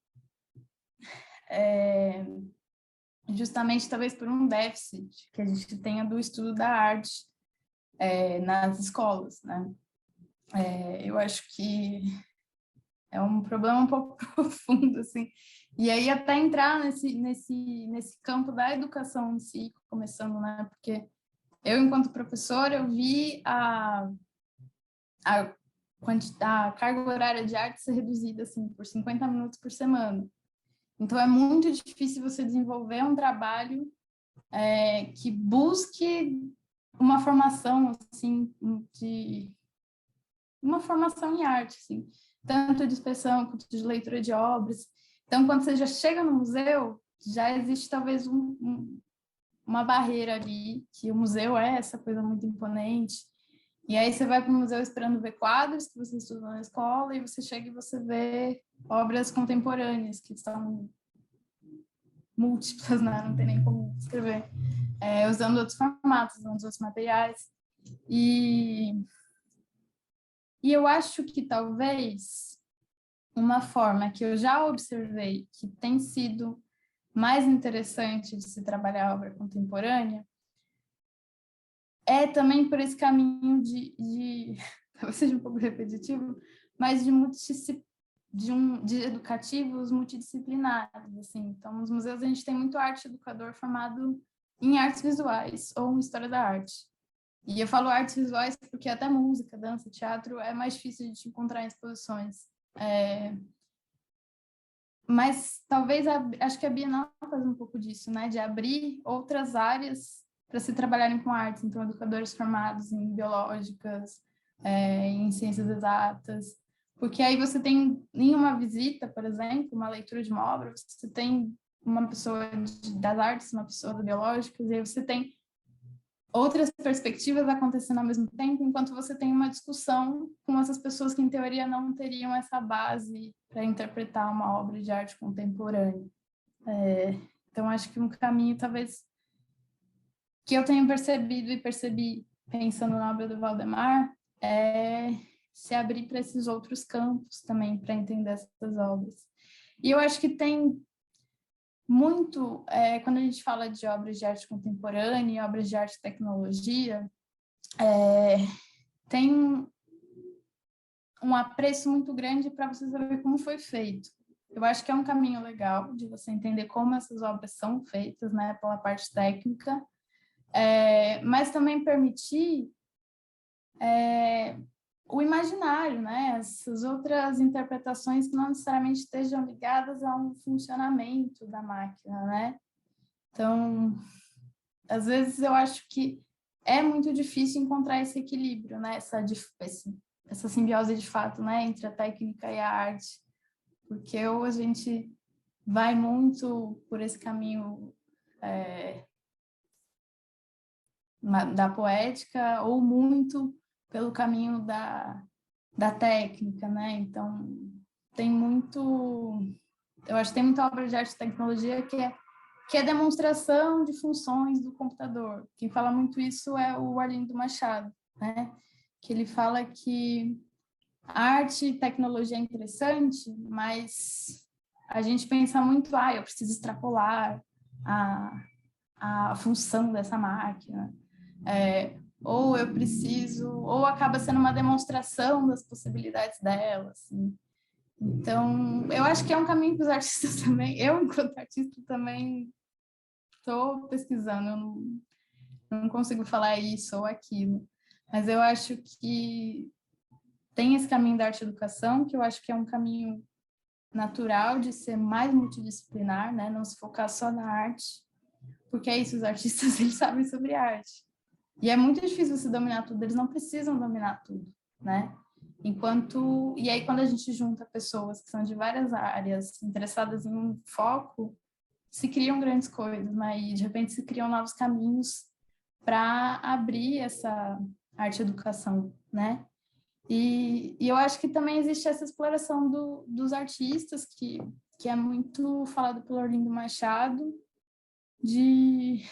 Speaker 2: justamente talvez por um déficit que a gente tenha do estudo da arte nas escolas, né? Eu acho que é um problema um pouco profundo, assim. E aí até entrar nesse campo da educação em si, começando, né? Porque eu, enquanto professora, eu vi a carga horária de arte ser reduzida, assim, por 50 minutos por semana. Então, é muito difícil você desenvolver um trabalho que busque uma formação, assim, uma formação em arte, assim, tanto de expressão quanto de leitura de obras. Então, quando você já chega no museu, já existe talvez uma barreira ali, que o museu é essa coisa muito imponente. E aí você vai para o museu esperando ver quadros que você estudou na escola, e você chega e você vê obras contemporâneas, que são múltiplas, né? Não tem nem como escrever, usando outros formatos, usando outros materiais. E eu acho que talvez uma forma que eu já observei que tem sido mais interessante de se trabalhar a obra contemporânea também por esse caminho de talvez seja um pouco repetitivo, mas de educativos multidisciplinares, assim. Então, nos museus a gente tem muito arte educador formado em artes visuais ou em história da arte. E eu falo artes visuais porque até música, dança, teatro é mais difícil de encontrar em exposições. Mas talvez, acho que a Bienal faz um pouco disso, né? De abrir outras áreas para se trabalharem com artes. Então, educadores formados em biológicas, em ciências exatas. Porque aí você tem, em uma visita, por exemplo, uma leitura de uma obra, você tem uma pessoa das artes, uma pessoa das biológicas, e aí você tem outras perspectivas acontecendo ao mesmo tempo, enquanto você tem uma discussão com essas pessoas que, em teoria, não teriam essa base para interpretar uma obra de arte contemporânea. Então, acho que um caminho, talvez, que eu tenho percebido e percebi pensando na obra do Valdemar, é se abrir para esses outros campos também, para entender essas obras. E eu acho que tem muito, quando a gente fala de obras de arte contemporânea e obras de arte e tecnologia, tem um apreço muito grande para você saber como foi feito. Eu acho que é um caminho legal de você entender como essas obras são feitas, né, pela parte técnica, mas também permitir o imaginário, né, essas outras interpretações que não necessariamente estejam ligadas a um funcionamento da máquina, né? Então, às vezes eu acho que é muito difícil encontrar esse equilíbrio, né? Essa simbiose de fato, né? Entre a técnica e a arte, porque ou a gente vai muito por esse caminho da poética, ou muito pelo caminho da técnica, né? Então, eu acho que tem muita obra de arte e tecnologia que é demonstração de funções do computador. Quem fala muito isso é o Arlindo Machado, né? Que ele fala que a arte e tecnologia é interessante, mas a gente pensa muito, eu preciso extrapolar a função dessa máquina, ou acaba sendo uma demonstração das possibilidades dela, assim. Então, eu acho que é um caminho que os artistas também, eu, enquanto artista, também estou pesquisando, eu não consigo falar isso ou aquilo, mas eu acho que tem esse caminho da arte-educação, que eu acho que é um caminho natural de ser mais multidisciplinar, né? Não se focar só na arte, porque é isso, os artistas, eles sabem sobre arte. E é muito difícil você dominar tudo, eles não precisam dominar tudo, né? E aí quando a gente junta pessoas que são de várias áreas, interessadas em um foco, se criam grandes coisas, né? E de repente se criam novos caminhos para abrir essa arte-educação, né? E eu acho que também existe essa exploração dos artistas, que é muito falado pelo Arlindo Machado, de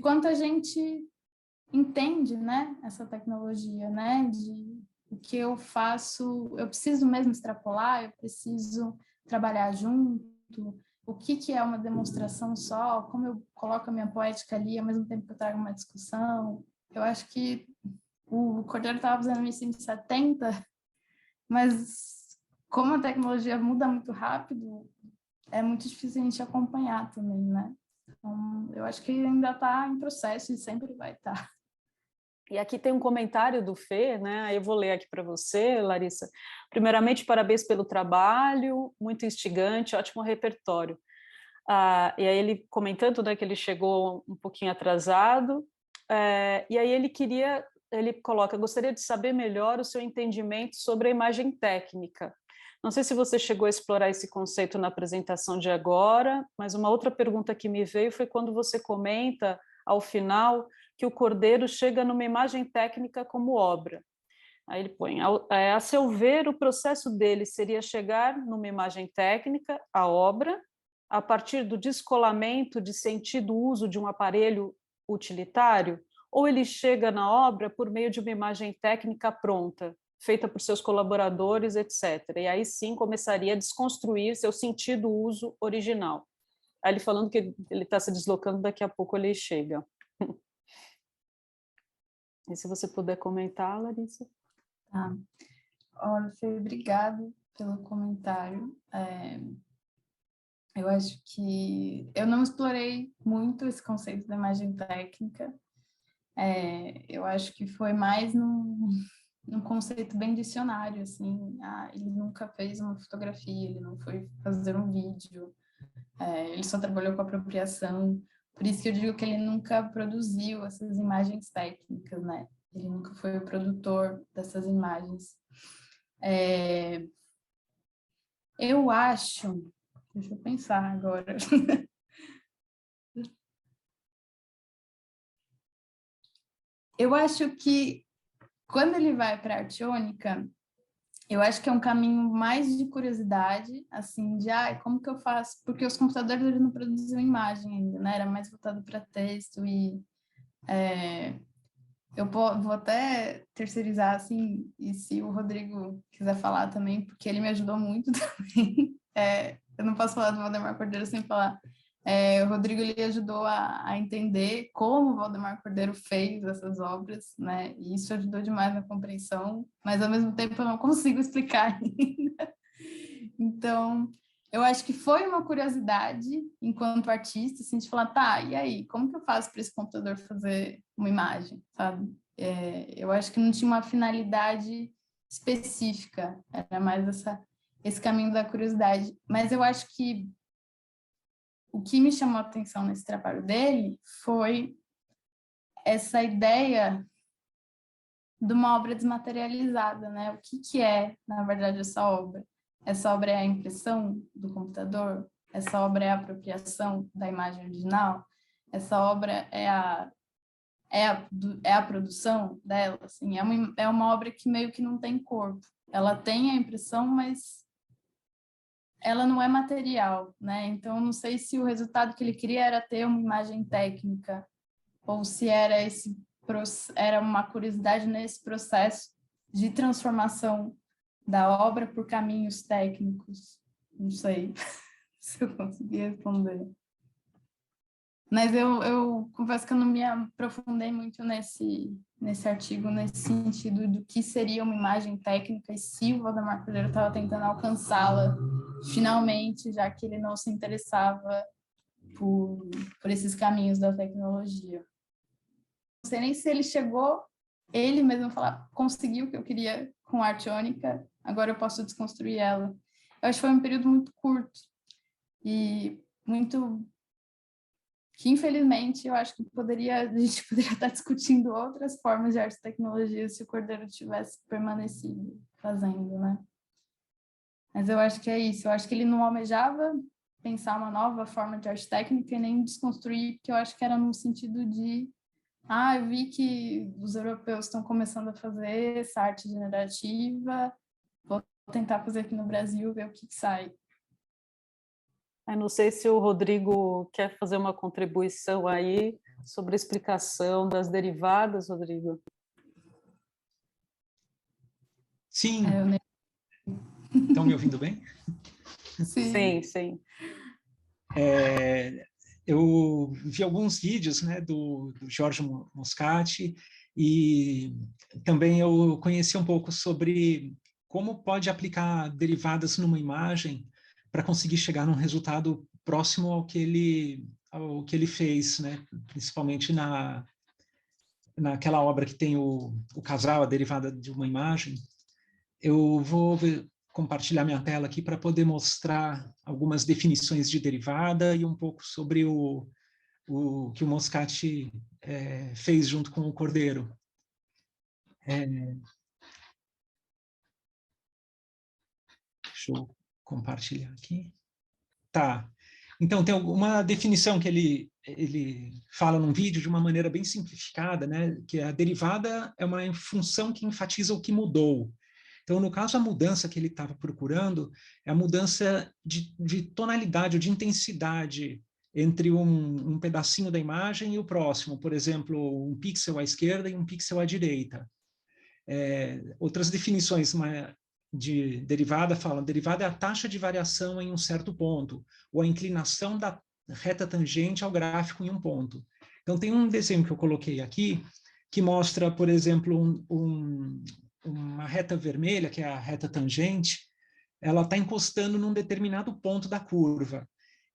Speaker 2: quanto a gente entende, né, essa tecnologia, né, de o que eu faço, eu preciso mesmo extrapolar, eu preciso trabalhar junto, o que é uma demonstração só, como eu coloco a minha poética ali, ao mesmo tempo que eu trago uma discussão. Eu acho que o Cordeiro estava fazendo isso em 70, mas como a tecnologia muda muito rápido, é muito difícil a gente acompanhar também, né? Então, eu acho que ainda está em processo e sempre vai estar.
Speaker 1: E aqui tem um comentário do Fê, né? Eu vou ler aqui para você, Larissa. Primeiramente, parabéns pelo trabalho, muito instigante, ótimo repertório. E aí ele comentando, né, que ele chegou um pouquinho atrasado, e aí ele coloca, gostaria de saber melhor o seu entendimento sobre a imagem técnica. Não sei se você chegou a explorar esse conceito na apresentação de agora, mas uma outra pergunta que me veio foi quando você comenta, ao final, que o Cordeiro chega numa imagem técnica como obra. Aí ele põe, a seu ver, o processo dele seria chegar numa imagem técnica, a obra, a partir do descolamento de sentido uso de um aparelho utilitário, ou ele chega na obra por meio de uma imagem técnica pronta, feita por seus colaboradores, etc. E aí sim começaria a desconstruir seu sentido uso original. Aí ele falando que ele está se deslocando, daqui a pouco ele chega. E se você puder comentar, Larissa?
Speaker 2: Tá. Olha, Fê, obrigado pelo comentário. Eu acho que eu não explorei muito esse conceito da imagem técnica. Eu acho que foi mais num conceito bem dicionário, assim. Ele nunca fez uma fotografia, ele não foi fazer um vídeo, ele só trabalhou com apropriação. Por isso que eu digo que ele nunca produziu essas imagens técnicas, né? Ele nunca foi o produtor dessas imagens. Eu acho... Deixa eu pensar agora. Eu acho que quando ele vai para a Artiônica, eu acho que é um caminho mais de curiosidade, assim, de como que eu faço? Porque os computadores eles não produziam imagem ainda, né? Era mais voltado para texto e eu vou até terceirizar, assim, e se o Rodrigo quiser falar também, porque ele me ajudou muito também. Eu não posso falar do Valdemar Cordeiro sem falar. O Rodrigo ele ajudou a entender como o Valdemar Cordeiro fez essas obras, né? E isso ajudou demais na compreensão, mas ao mesmo tempo eu não consigo explicar ainda. Então, eu acho que foi uma curiosidade enquanto artista, assim, de falar, tá, e aí, como que eu faço para esse computador fazer uma imagem, sabe? Eu acho que não tinha uma finalidade específica, era mais esse caminho da curiosidade. Mas eu acho que o que me chamou a atenção nesse trabalho dele foi essa ideia de uma obra desmaterializada, né? O que é, na verdade, essa obra? Essa obra é a impressão do computador? Essa obra é a apropriação da imagem original? Essa obra é a produção dela? Assim, é uma obra que meio que não tem corpo. Ela tem a impressão, mas ela não é material, né? Então, não sei se o resultado que ele queria era ter uma imagem técnica, ou se era uma curiosidade nesse processo de transformação da obra por caminhos técnicos. Não sei se eu consegui responder. Mas eu confesso que eu não me aprofundei muito nesse artigo, nesse sentido do que seria uma imagem técnica e se o Waldemar Cordeiro estava tentando alcançá-la finalmente, já que ele não se interessava por esses caminhos da tecnologia. Não sei nem se ele chegou, ele mesmo falar, conseguiu o que eu queria com a Artionika, agora eu posso desconstruir ela. Eu acho que foi um período muito curto e muito... que, infelizmente, eu acho que a gente poderia estar discutindo outras formas de arte e tecnologia se o Cordeiro tivesse permanecido fazendo, né? Mas eu acho que é isso. Eu acho que ele não almejava pensar uma nova forma de arte técnica e nem desconstruir, porque eu acho que era no sentido de eu vi que os europeus estão começando a fazer essa arte generativa, vou tentar fazer aqui no Brasil, ver o que sai.
Speaker 1: Eu não sei se o Rodrigo quer fazer uma contribuição aí sobre a explicação das derivadas, Rodrigo.
Speaker 3: Sim. Estão me ouvindo bem?
Speaker 1: Sim, sim.
Speaker 3: Eu vi alguns vídeos, né, do Jorge Moscati, e também eu conheci um pouco sobre como pode aplicar derivadas numa imagem para conseguir chegar num resultado próximo ao que ele fez, né, principalmente naquela obra que tem o casal, a derivada de uma imagem. Eu vou compartilhar minha tela aqui para poder mostrar algumas definições de derivada e um pouco sobre o que o Moscati fez junto com o Cordeiro. Deixa eu compartilhar aqui. Tá. Então, tem uma definição que ele fala num vídeo de uma maneira bem simplificada, né? Que a derivada é uma função que enfatiza o que mudou. Então, no caso, a mudança que ele estava procurando é a mudança de tonalidade ou de intensidade entre um pedacinho da imagem e o próximo. Por exemplo, um pixel à esquerda e um pixel à direita. Outras definições de derivada falam: derivada é a taxa de variação em um certo ponto, ou a inclinação da reta tangente ao gráfico em um ponto. Então, tem um desenho que eu coloquei aqui que mostra, por exemplo, uma reta vermelha, que é a reta tangente, ela está encostando num determinado ponto da curva.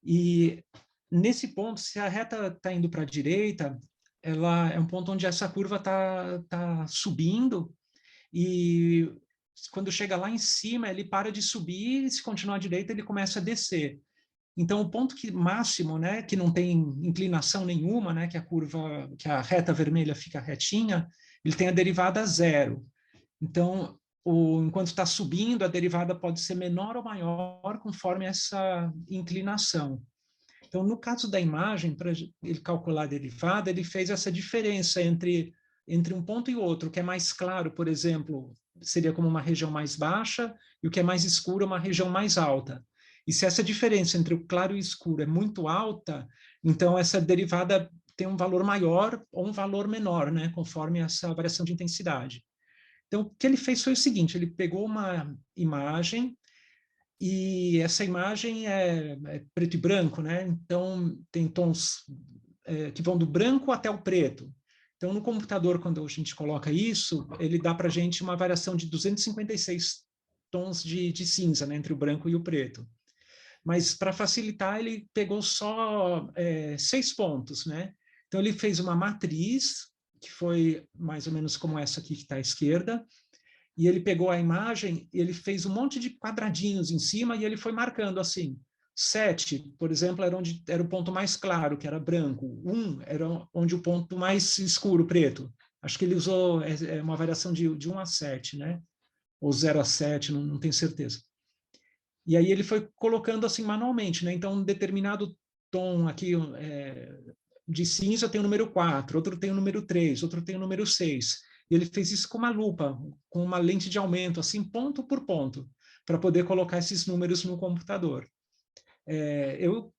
Speaker 3: E nesse ponto, se a reta está indo para a direita, ela é um ponto onde essa curva tá subindo, e quando chega lá em cima, ele para de subir, e se continuar à direita, ele começa a descer. Então, o ponto máximo, né, que não tem inclinação nenhuma, né, que a reta vermelha fica retinha, ele tem a derivada zero. Então, enquanto está subindo, a derivada pode ser menor ou maior conforme essa inclinação. Então, no caso da imagem, para ele calcular a derivada, ele fez essa diferença entre um ponto e outro. O que é mais claro, por exemplo, seria como uma região mais baixa, e o que é mais escuro é uma região mais alta. E se essa diferença entre o claro e o escuro é muito alta, então essa derivada tem um valor maior ou um valor menor, né, conforme essa variação de intensidade. Então, o que ele fez foi o seguinte: ele pegou uma imagem, e essa imagem é preto e branco, né? Então, tem tons que vão do branco até o preto. Então, no computador, quando a gente coloca isso, ele dá para a gente uma variação de 256 tons de cinza, né, entre o branco e o preto. Mas, para facilitar, ele pegou só 6 pontos, né? Então, ele fez uma matriz, que foi mais ou menos como essa aqui que está à esquerda, e ele pegou a imagem e ele fez um monte de quadradinhos em cima e ele foi marcando assim. 7, por exemplo, era onde era o ponto mais claro, que era branco. 1 era onde o ponto mais escuro, preto. Acho que ele usou uma variação de 1 a 7, né? Ou 0 a 7, não tenho certeza. E aí ele foi colocando assim manualmente, né? Então, um determinado tom aqui de cinza tem o número 4, outro tem o número 3, outro tem o número 6. E ele fez isso com uma lupa, com uma lente de aumento, assim, ponto por ponto, para poder colocar esses números no computador. Eu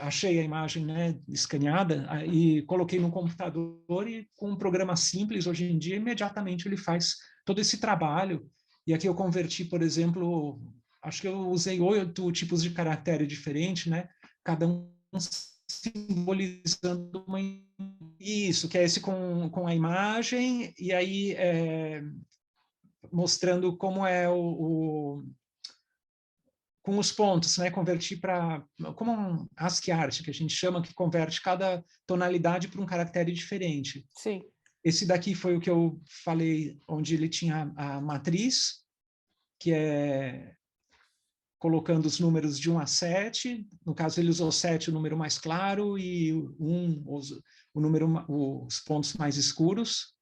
Speaker 3: achei a imagem, né, escaneada e coloquei no computador e com um programa simples, hoje em dia, imediatamente ele faz todo esse trabalho. E aqui eu converti, por exemplo, acho que eu usei 8 tipos de caractere diferentes, né? Cada um simbolizando uma... Isso, que é esse com a imagem, e aí mostrando como é com os pontos, né? Converti para como um ASCII art, que a gente chama, que converte cada tonalidade para um caractere diferente.
Speaker 1: Sim.
Speaker 3: Esse daqui foi o que eu falei, onde ele tinha a matriz, que é colocando os números de 1 a 7. No caso, ele usou 7, o número mais claro, e 1, os pontos mais escuros.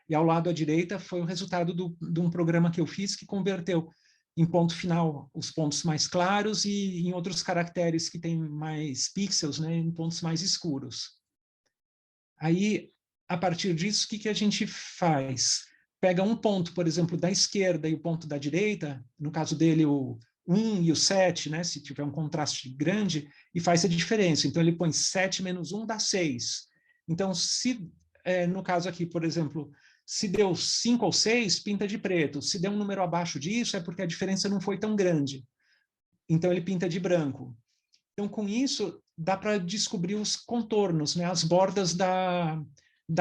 Speaker 3: E ao lado à direita foi o resultado de um programa que eu fiz que converteu em ponto final os pontos mais claros e em outros caracteres que têm mais pixels, né, em pontos mais escuros. Aí, a partir disso, o que a gente faz? Pega um ponto, por exemplo, da esquerda e o ponto da direita, no caso dele o 1 e o 7, né, se tiver um contraste grande, e faz a diferença. Então, ele põe 7 menos 1 dá 6. Então, se no caso aqui, por exemplo, se deu 5 ou 6, pinta de preto. Se deu um número abaixo disso, é porque a diferença não foi tão grande. Então, ele pinta de branco. Então, com isso, dá para descobrir os contornos, né? As bordas da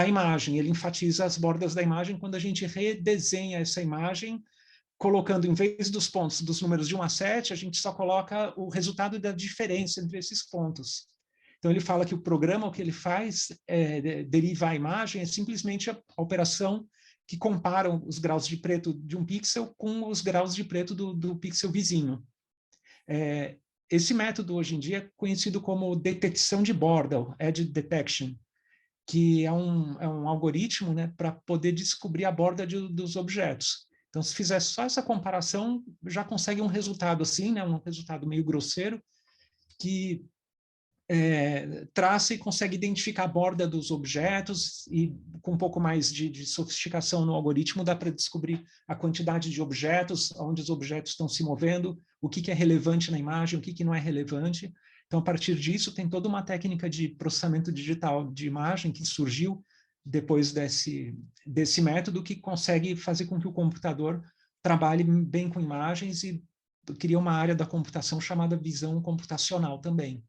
Speaker 3: imagem. Ele enfatiza as bordas da imagem quando a gente redesenha essa imagem, colocando, em vez dos pontos dos números de 1 a 7, a gente só coloca o resultado da diferença entre esses pontos. Então, ele fala que o programa, o que ele faz, deriva a imagem, é simplesmente a operação que compara os graus de preto de um pixel com os graus de preto do pixel vizinho. Esse método, hoje em dia, é conhecido como detecção de borda, edge detection, que é um algoritmo, né, para poder descobrir a borda dos objetos. Então, se fizer só essa comparação, já consegue um resultado assim, né, um resultado meio grosseiro, que traça e consegue identificar a borda dos objetos, e com um pouco mais de sofisticação no algoritmo dá para descobrir a quantidade de objetos, onde os objetos estão se movendo, o que é relevante na imagem, o que não é relevante. Então, a partir disso, tem toda uma técnica de processamento digital de imagem que surgiu depois desse método, que consegue fazer com que o computador trabalhe bem com imagens e cria uma área da computação chamada visão computacional também.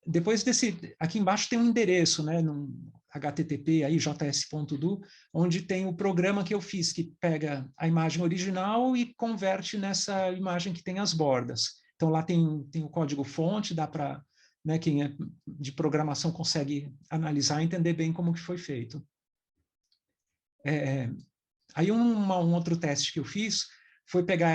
Speaker 3: Depois aqui embaixo tem um endereço, né, no http aí, js.do, onde tem o programa que eu fiz, que pega a imagem original e converte nessa imagem que tem as bordas. Então lá tem o código-fonte, dá para, né, quem é de programação consegue analisar e entender bem como que foi feito. Aí um outro teste que eu fiz foi pegar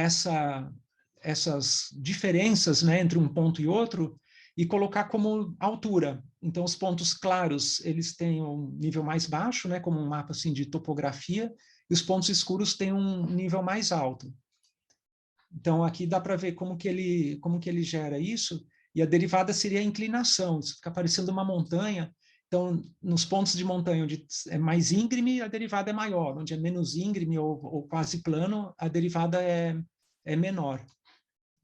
Speaker 3: essas diferenças, né, entre um ponto e outro, e colocar como altura. Então, os pontos claros, eles têm um nível mais baixo, né, como um mapa assim, de topografia, e os pontos escuros têm um nível mais alto. Então, aqui dá para ver como que ele gera isso, e a derivada seria a inclinação, isso fica parecendo uma montanha. Então, nos pontos de montanha onde é mais íngreme, a derivada é maior. Onde é menos íngreme ou quase plano, a derivada é menor.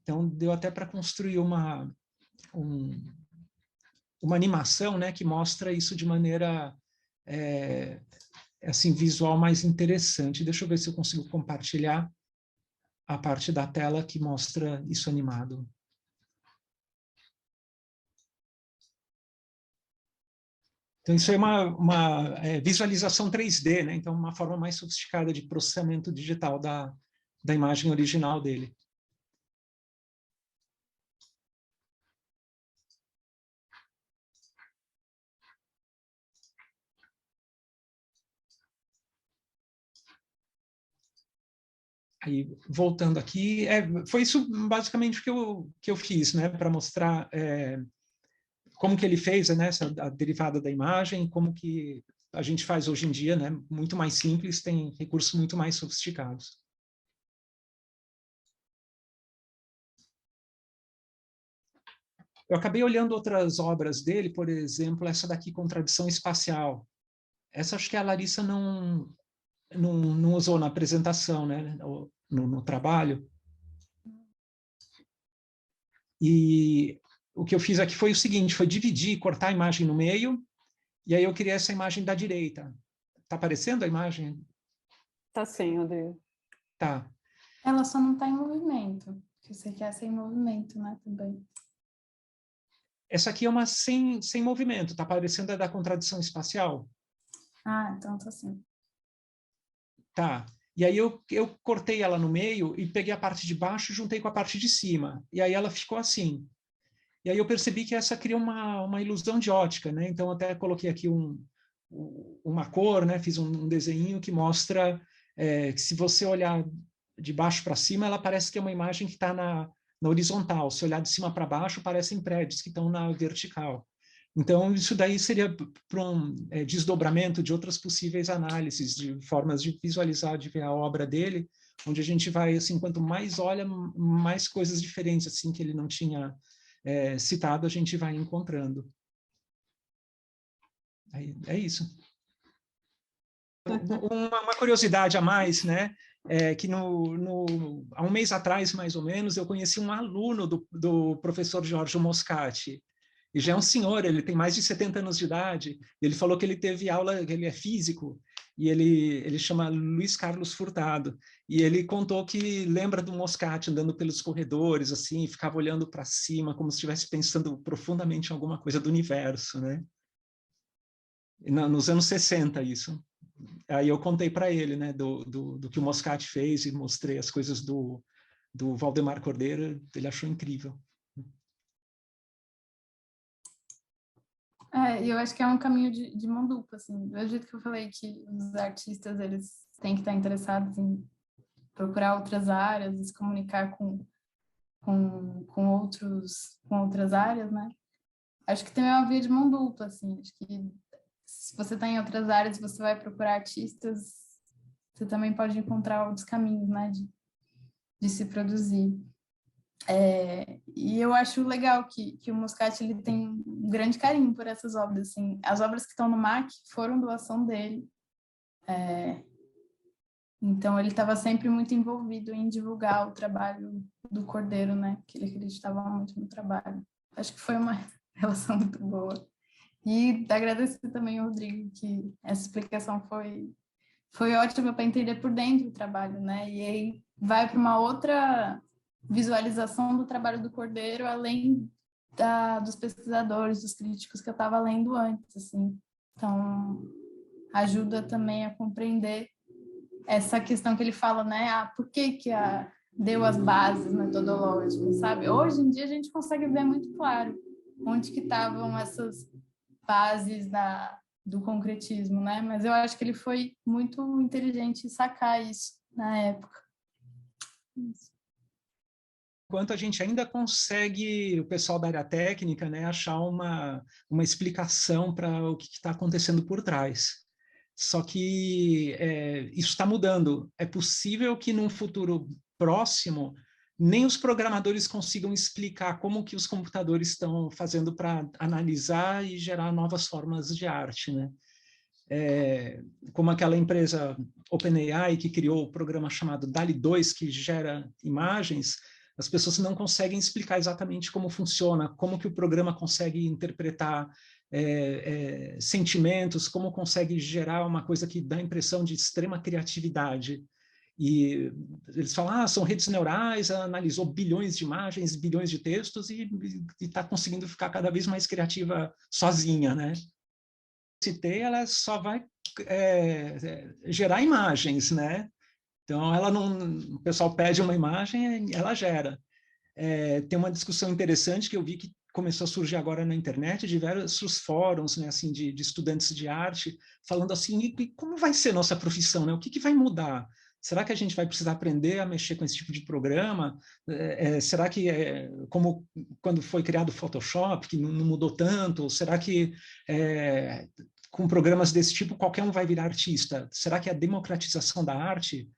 Speaker 3: Então, deu até para construir uma animação, né, que mostra isso de maneira assim, visual mais interessante. Deixa eu ver se eu consigo compartilhar a parte da tela que mostra isso animado. Então, isso é uma visualização 3D, né? Então, uma forma mais sofisticada de processamento digital da imagem original dele. Aí, voltando aqui, foi isso basicamente que eu fiz, né, para mostrar como que ele fez, né, a derivada da imagem, como que a gente faz hoje em dia, né, muito mais simples, tem recursos muito mais sofisticados. Eu acabei olhando outras obras dele, por exemplo, essa daqui, Contradição Espacial. Essa acho que a Larissa não usou na apresentação, né, no trabalho. E o que eu fiz aqui foi o seguinte, foi dividir, cortar a imagem no meio, e aí eu criei essa imagem da direita. Está aparecendo a imagem?
Speaker 1: Tá sim, Rodrigo.
Speaker 3: Tá.
Speaker 2: Ela só não está em movimento, que você quer ser em movimento, né, também.
Speaker 3: Essa aqui é uma sem movimento, está aparecendo a da Contradição Espacial?
Speaker 2: Ah, então tá sim.
Speaker 3: Tá. E aí eu cortei ela no meio e peguei a parte de baixo e juntei com a parte de cima. E aí ela ficou assim. E aí eu percebi que essa cria uma ilusão de ótica, né? Então até coloquei aqui uma cor, né? Fiz um desenho que mostra que se você olhar de baixo para cima, ela parece que é uma imagem que está na horizontal. Se olhar de cima para baixo, parecem prédios que estão na vertical. Então, isso daí seria para um desdobramento de outras possíveis análises, de formas de visualizar, de ver a obra dele, onde a gente vai, assim, quanto mais olha, mais coisas diferentes, assim, que ele não tinha citado, a gente vai encontrando. É isso. Uma curiosidade a mais, né? Que há um mês atrás, mais ou menos, eu conheci um aluno do professor Giorgio Moscati. E já é um senhor, ele tem mais de 70 anos de idade. Ele falou que ele teve aula, ele é físico, e ele chama Luiz Carlos Furtado. E ele contou que lembra do Moscati andando pelos corredores, assim, ficava olhando para cima, como se estivesse pensando profundamente em alguma coisa do universo, né? Nos anos 60, isso. Aí eu contei para ele, né, do que o Moscati fez e mostrei as coisas do Valdemar Cordeiro, ele achou incrível.
Speaker 2: Eu acho que é um caminho de mão dupla, assim, do jeito que eu falei que os artistas, eles têm que estar interessados em procurar outras áreas, se comunicar com outras áreas, né? Acho que também é uma via de mão dupla, assim, acho que se você está em outras áreas, você vai procurar artistas, você também pode encontrar outros caminhos, né, de se produzir. E eu acho legal que o Moscati ele tem um grande carinho por essas obras, assim. As obras que estão no MAC foram doação dele. Então, ele estava sempre muito envolvido em divulgar o trabalho do Cordeiro, né? Que ele acreditava muito no trabalho. Acho que foi uma relação muito boa. E agradecer também ao Rodrigo, que essa explicação foi ótima para entender por dentro o trabalho, né? E aí vai para uma outra visualização do trabalho do Cordeiro, além dos pesquisadores, dos críticos que eu estava lendo antes, assim. Então, ajuda também a compreender essa questão que ele fala, né? Por que deu as bases metodológicas, sabe? Hoje em dia a gente consegue ver muito claro onde que estavam essas bases do concretismo, né? Mas eu acho que ele foi muito inteligente em sacar isso na época. Isso.
Speaker 3: Enquanto a gente ainda consegue, o pessoal da área técnica, né, achar uma explicação para o que está acontecendo por trás. Só que isso está mudando. É possível que num futuro próximo nem os programadores consigam explicar como que os computadores estão fazendo para analisar e gerar novas formas de arte, né? Como aquela empresa OpenAI que criou o programa chamado DALL-E 2, que gera imagens, as pessoas não conseguem explicar exatamente como funciona, como que o programa consegue interpretar sentimentos, como consegue gerar uma coisa que dá a impressão de extrema criatividade. E eles falam, são redes neurais, analisou bilhões de imagens, bilhões de textos e está conseguindo ficar cada vez mais criativa sozinha, né? Citei, ela só vai gerar imagens, né? Então, ela não, o pessoal pede uma imagem, ela gera. Tem uma discussão interessante que eu vi que começou a surgir agora na internet, diversos fóruns, né, assim, de estudantes de arte, falando assim, e como vai ser nossa profissão, né? O que vai mudar? Será que a gente vai precisar aprender a mexer com esse tipo de programa? Será que, como quando foi criado o Photoshop, que não mudou tanto? Ou será que com programas desse tipo qualquer um vai virar artista? Será que a democratização da arte,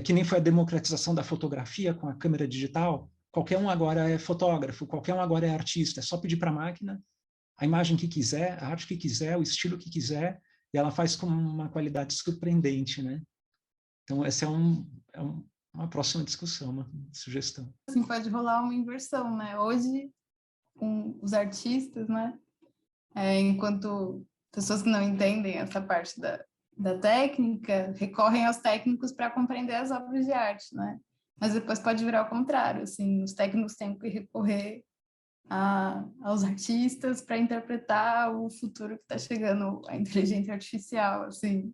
Speaker 3: que nem foi a democratização da fotografia com a câmera digital, qualquer um agora é fotógrafo, qualquer um agora é artista, é só pedir para a máquina a imagem que quiser, a arte que quiser, o estilo que quiser, e ela faz com uma qualidade surpreendente, né? Então, essa é uma próxima discussão, uma sugestão.
Speaker 2: Assim, pode rolar uma inversão, né? Hoje, os artistas, né? Enquanto pessoas que não entendem essa parte da técnica, recorrem aos técnicos para compreender as obras de arte, né? Mas depois pode virar ao contrário, assim, os técnicos têm que recorrer aos artistas para interpretar o futuro que está chegando, a inteligência artificial, assim.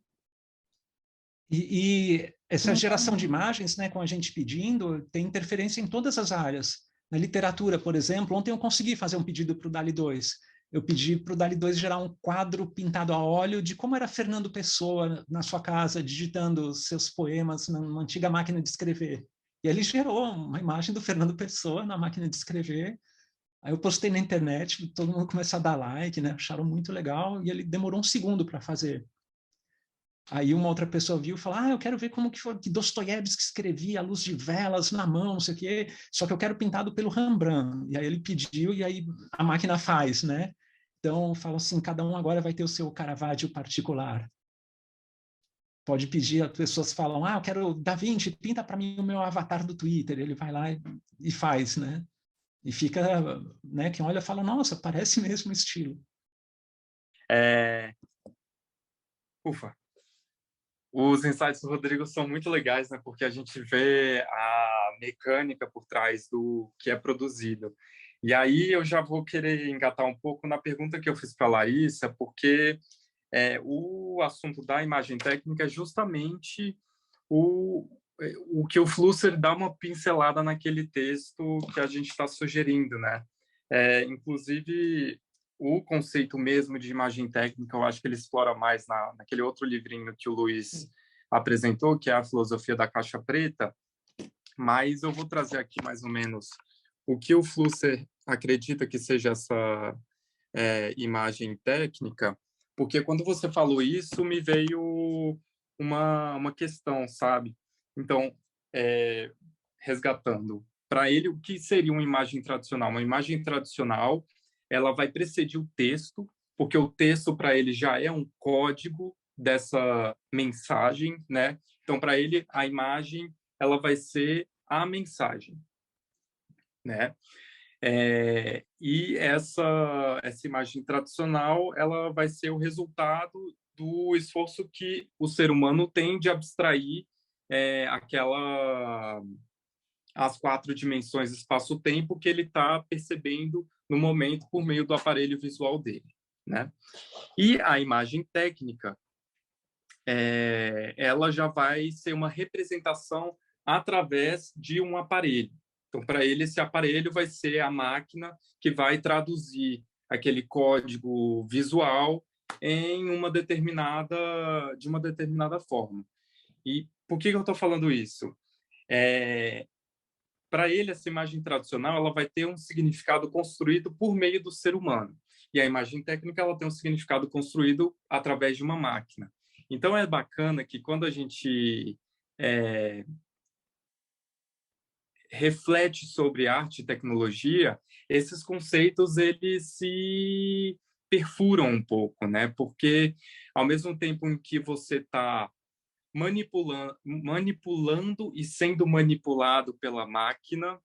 Speaker 3: E essa geração de imagens, né, com a gente pedindo, tem interferência em todas as áreas. Na literatura, por exemplo, ontem eu consegui fazer um pedido para o DALL-E 2. Eu pedi para o DALL-E 2 gerar um quadro pintado a óleo de como era Fernando Pessoa na sua casa, digitando seus poemas numa antiga máquina de escrever. E ele gerou uma imagem do Fernando Pessoa na máquina de escrever. Aí eu postei na internet, todo mundo começou a dar like, né? Acharam muito legal, e ele demorou um segundo para fazer. Aí uma outra pessoa viu e falou, eu quero ver como que foi que Dostoiévski escrevia a luz de velas na mão, não sei o quê, só que eu quero pintado pelo Rembrandt. E aí ele pediu e aí a máquina faz, né? Então, falo assim, cada um agora vai ter o seu Caravaggio particular. Pode pedir, as pessoas falam, eu quero Da Vinci, pinta para mim o meu avatar do Twitter. Ele vai lá e faz, né? E fica, né, quem olha fala, nossa, parece mesmo o estilo.
Speaker 4: Ufa. Os insights do Rodrigo são muito legais, né? Porque a gente vê a mecânica por trás do que é produzido. E aí eu já vou querer engatar um pouco na pergunta que eu fiz para a Larissa, porque o assunto da imagem técnica é justamente o que o Flusser dá uma pincelada naquele texto que a gente está sugerindo, né? Inclusive, o conceito mesmo de imagem técnica, eu acho que ele explora mais naquele outro livrinho que o Luiz apresentou, que é a Filosofia da Caixa Preta, mas eu vou trazer aqui mais ou menos o que o Flusser acredita que seja essa imagem técnica, porque quando você falou isso, me veio uma questão, sabe? Então, resgatando, para ele, o que seria uma imagem tradicional? Uma imagem tradicional, ela vai precedir o texto, porque o texto, para ele, já é um código dessa mensagem, né? Então, para ele, a imagem, ela vai ser a mensagem, né? E essa imagem tradicional, ela vai ser o resultado do esforço que o ser humano tem de abstrair as 4 dimensões espaço-tempo que ele está percebendo no momento por meio do aparelho visual dele, né? E a imagem técnica, ela já vai ser uma representação através de um aparelho. Então, para ele, esse aparelho vai ser a máquina que vai traduzir aquele código visual de uma determinada forma. E por que eu estou falando isso? Para ele, essa imagem tradicional, ela vai ter um significado construído por meio do ser humano. E a imagem técnica, ela tem um significado construído através de uma máquina. Então, é bacana que quando a gente reflete sobre arte e tecnologia, esses conceitos eles se perfuram um pouco, né? Porque ao mesmo tempo em que você está manipulando e sendo manipulado pela máquina,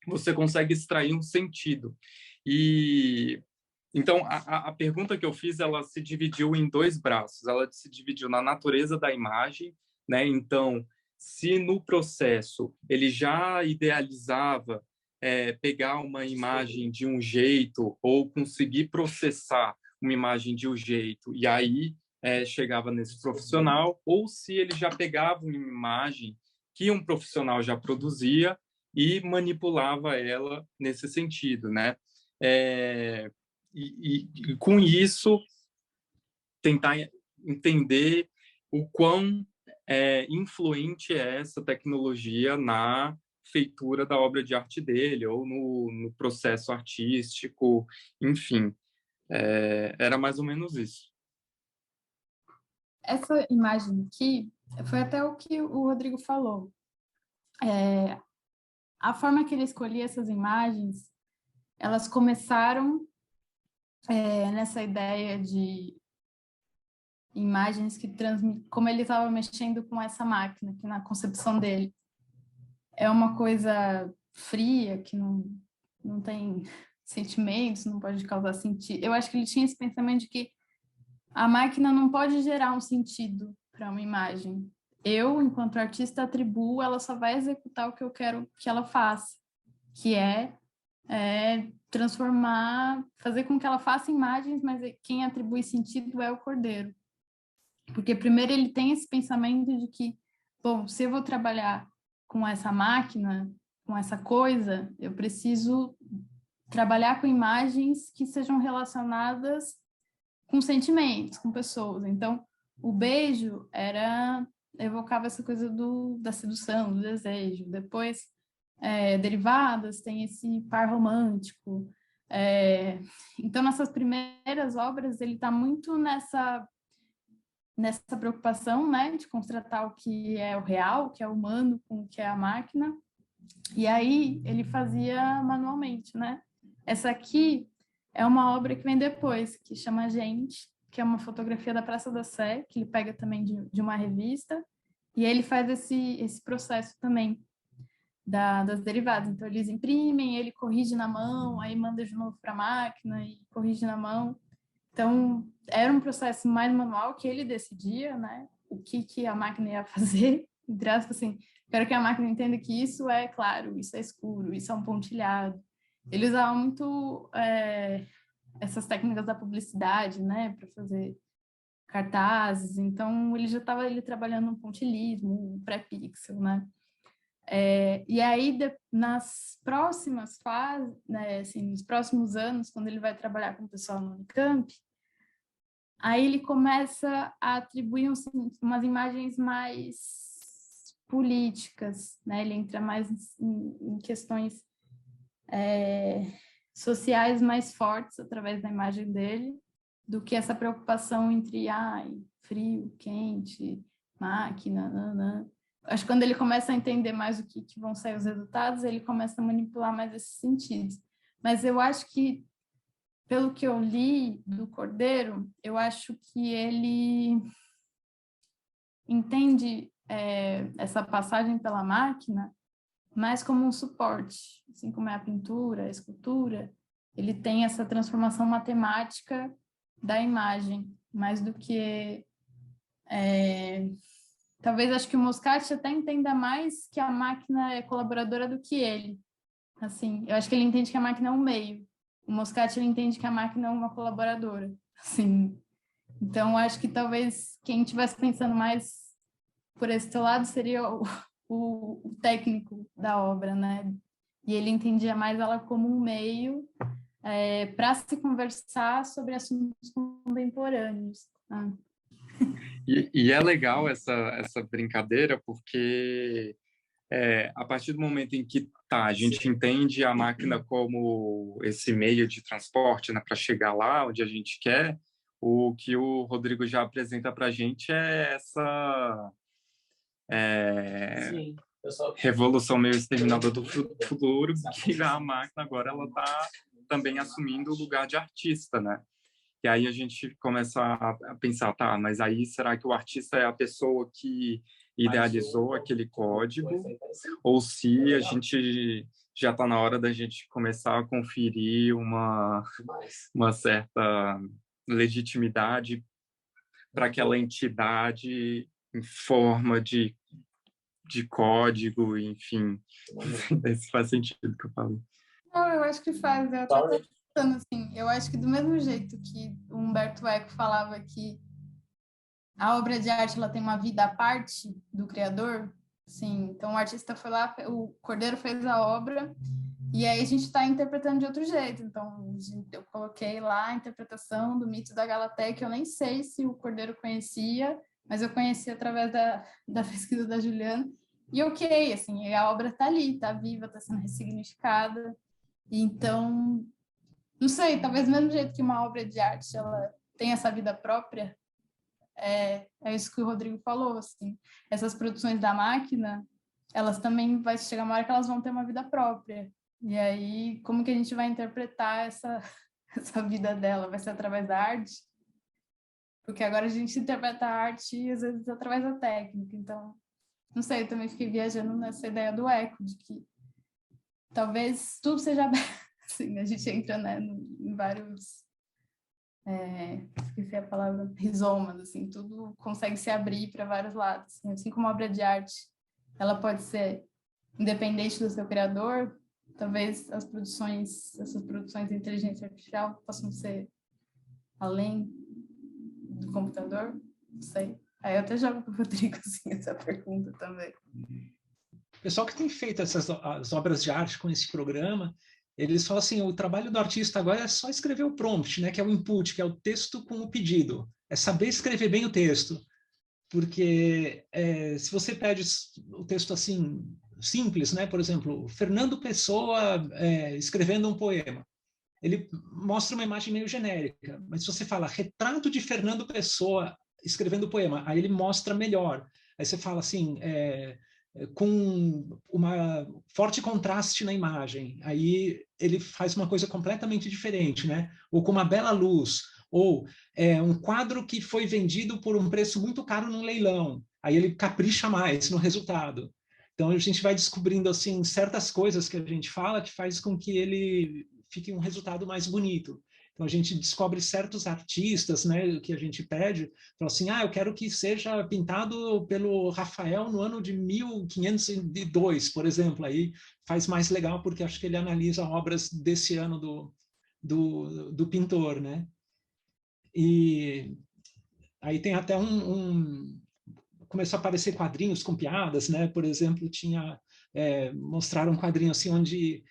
Speaker 4: você consegue extrair um sentido. E então a pergunta que eu fiz, ela se dividiu em 2 braços. Ela se dividiu na natureza da imagem, né? Então, se no processo ele já idealizava pegar uma imagem de um jeito ou conseguir processar uma imagem de um jeito e aí chegava nesse profissional, ou se ele já pegava uma imagem que um profissional já produzia e manipulava ela nesse sentido, né? E com isso tentar entender o quão influente é essa tecnologia na feitura da obra de arte dele, ou no processo artístico, enfim. Era mais ou menos isso.
Speaker 2: Essa imagem aqui foi até o que o Rodrigo falou. A forma que ele escolhia essas imagens, elas começaram nessa ideia de imagens que transmitem, como ele estava mexendo com essa máquina, que na concepção dele é uma coisa fria, que não tem sentimentos, não pode causar sentido. Eu acho que ele tinha esse pensamento de que a máquina não pode gerar um sentido para uma imagem. Eu, enquanto artista, atribuo, ela só vai executar o que eu quero que ela faça, que é transformar, fazer com que ela faça imagens, mas quem atribui sentido é o cordeiro. Porque primeiro ele tem esse pensamento de que, bom, se eu vou trabalhar com essa máquina, com essa coisa, eu preciso trabalhar com imagens que sejam relacionadas com sentimentos, com pessoas. Então, o beijo evocava essa coisa da sedução, do desejo. Depois, Derivadas tem esse par romântico. Então, nessas primeiras obras, ele está muito nessa preocupação, né, de contrastar o que é o real, o que é o humano, com o que é a máquina. E aí, ele fazia manualmente, né? Essa aqui é uma obra que vem depois, que chama Gente, que é uma fotografia da Praça da Sé, que ele pega também de uma revista, e aí ele faz esse processo também das derivadas. Então, eles imprimem, ele corrige na mão, aí manda de novo para a máquina e corrige na mão. Então, era um processo mais manual que ele decidia, né? O que a máquina ia fazer. Entre aspas, assim, quero que a máquina entenda que isso é claro, isso é escuro, isso é um pontilhado. Ele usava muito essas técnicas da publicidade, né? Para fazer cartazes. Então, ele já estava trabalhando no pontilhismo, um pré-pixel, né? E aí, nas próximas fases, né, assim, nos próximos anos, quando ele vai trabalhar com o pessoal no Unicamp, aí ele começa a atribuir umas imagens mais políticas, né? Ele entra mais em questões sociais mais fortes através da imagem dele, do que essa preocupação entre frio, quente, máquina, nanã. Acho que quando ele começa a entender mais o que vão sair os resultados, ele começa a manipular mais esses sentidos. Mas eu acho que, pelo que eu li do Cordeiro, eu acho que ele entende essa passagem pela máquina mais como um suporte, assim como é a pintura, a escultura. Ele tem essa transformação matemática da imagem, mais do que... Talvez acho que o Moscati até entenda mais que a máquina é colaboradora do que ele. Assim, eu acho que ele entende que a máquina é um meio. O Moscati ele entende que a máquina é uma colaboradora. Assim. Então, acho que talvez quem estivesse pensando mais por esse teu lado seria o técnico da obra, né? E ele entendia mais ela como um meio para se conversar sobre assuntos contemporâneos. Né?
Speaker 4: E é legal essa brincadeira, porque a partir do momento em que a gente entende a máquina como esse meio de transporte, né, para chegar lá onde a gente quer, o que o Rodrigo já apresenta para a gente é essa revolução meio exterminada do futuro, que a máquina agora ela está também assumindo o lugar de artista, né? E aí a gente começa a pensar, mas aí será que o artista é a pessoa que idealizou aquele código? Ou se a gente já está na hora da gente começar a conferir uma certa legitimidade para aquela entidade em forma de código, enfim. Se faz sentido que eu falo.
Speaker 2: Não, eu acho que faz. Eu tô pensando assim, eu acho que do mesmo jeito que o Humberto Eco falava que a obra de arte ela tem uma vida à parte do criador, assim, então o artista foi lá, o Cordeiro fez a obra e aí a gente está interpretando de outro jeito. Então eu coloquei lá a interpretação do mito da Galateia, que eu nem sei se o Cordeiro conhecia, mas eu conheci através da pesquisa da Juliana, e ok, assim, a obra está ali, está viva, está sendo ressignificada, então, não sei, talvez do mesmo jeito que uma obra de arte, ela tem essa vida própria, é isso que o Rodrigo falou, assim, essas produções da máquina, elas também vai chegar uma hora que elas vão ter uma vida própria, e aí, como que a gente vai interpretar essa vida dela? Vai ser através da arte? Porque agora a gente interpreta a arte, às vezes, através da técnica. Então, não sei, eu também fiquei viajando nessa ideia do eco, de que talvez tudo seja aberto. Assim, a gente entra, né, em vários... esqueci a palavra, rizomas, assim, tudo consegue se abrir para vários lados. Assim como a obra de arte, ela pode ser independente do seu criador, talvez essas produções de inteligência artificial possam ser além do computador, não sei. Aí eu até jogo para o Rodrigo assim, essa pergunta também.
Speaker 3: O pessoal que tem feito as obras de arte com esse programa, eles falam assim, o trabalho do artista agora é só escrever o prompt, né, que é o input, que é o texto com o pedido. É saber escrever bem o texto. Porque se você pede o texto assim, simples, né, por exemplo, Fernando Pessoa escrevendo um poema, ele mostra uma imagem meio genérica, mas se você fala retrato de Fernando Pessoa escrevendo o poema, aí ele mostra melhor. Aí você fala assim, com uma forte contraste na imagem, aí ele faz uma coisa completamente diferente, né? Ou com uma bela luz, ou um quadro que foi vendido por um preço muito caro num leilão, aí ele capricha mais no resultado. Então a gente vai descobrindo assim certas coisas que a gente fala que faz com que ele fique um resultado mais bonito. Então a gente descobre certos artistas, né, que a gente pede, fala assim, eu quero que seja pintado pelo Rafael no ano de 1502, por exemplo. Aí faz mais legal porque acho que ele analisa obras desse ano do pintor, né? E aí tem até começou a aparecer quadrinhos com piadas, né? Por exemplo, mostraram um quadrinho assim onde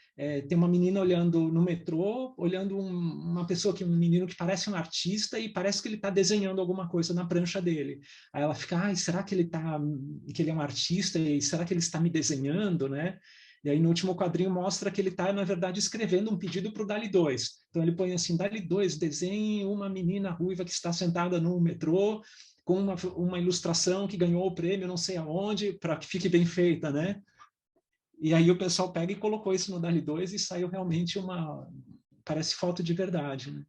Speaker 3: tem uma menina olhando no metrô, olhando uma pessoa um menino que parece um artista e parece que ele está desenhando alguma coisa na prancha dele. Aí ela fica, será que ele é um artista e será que ele está me desenhando, né? E aí no último quadrinho mostra que ele está, na verdade, escrevendo um pedido para o DALL-E 2. Então ele põe assim, DALL-E 2, desenhe uma menina ruiva que está sentada no metrô com uma ilustração que ganhou o prêmio não sei aonde, para que fique bem feita, né? E aí o pessoal pega e colocou isso no DALL-E 2 e saiu realmente parece foto de verdade, né?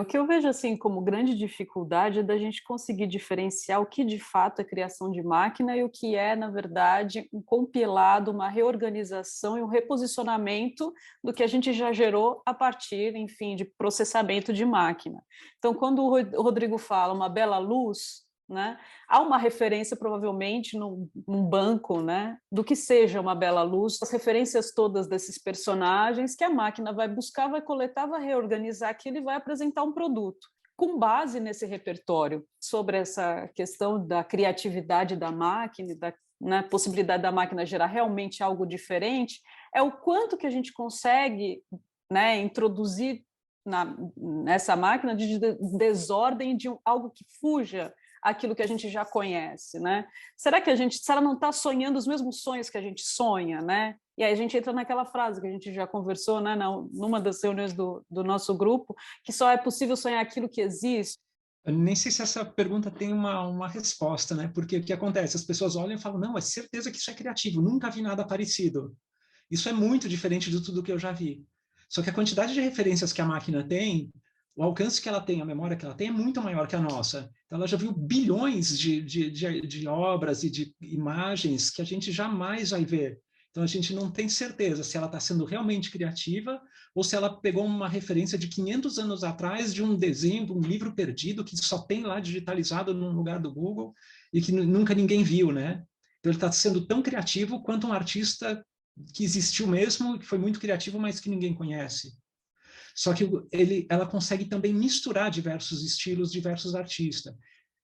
Speaker 1: O que eu vejo assim como grande dificuldade é da gente conseguir diferenciar o que de fato é criação de máquina e o que é, na verdade, um compilado, uma reorganização e um reposicionamento do que a gente já gerou a partir, enfim, de processamento de máquina. Então, quando o Rodrigo fala uma bela luz, né, há uma referência provavelmente num banco, né, do que seja uma bela luz, as referências todas desses personagens que a máquina vai buscar, vai coletar, vai reorganizar aquilo e vai apresentar um produto. Com base nesse repertório sobre essa questão da criatividade da máquina, da possibilidade da máquina gerar realmente algo diferente, é o quanto que a gente consegue, né, introduzir nessa máquina de desordem, de algo que fuja aquilo que a gente já conhece, né? Será que se ela não está sonhando os mesmos sonhos que a gente sonha, né? E aí a gente entra naquela frase que a gente já conversou, né, numa das reuniões do nosso grupo, que só é possível sonhar aquilo que existe.
Speaker 3: Eu nem sei se essa pergunta tem uma resposta, né? Porque o que acontece? As pessoas olham e falam, não, é certeza que isso é criativo, nunca vi nada parecido. Isso é muito diferente de tudo que eu já vi. Só que a quantidade de referências que a máquina tem, o alcance que ela tem, a memória que ela tem é muito maior que a nossa. Então, ela já viu bilhões de obras e de imagens que a gente jamais vai ver. Então, a gente não tem certeza se ela está sendo realmente criativa ou se ela pegou uma referência de 500 anos atrás de um desenho, um livro perdido que só tem lá digitalizado num lugar do Google e que nunca ninguém viu, né? Então, ele está sendo tão criativo quanto um artista que existiu mesmo, que foi muito criativo, mas que ninguém conhece. Só que ela consegue também misturar diversos estilos, diversos artistas.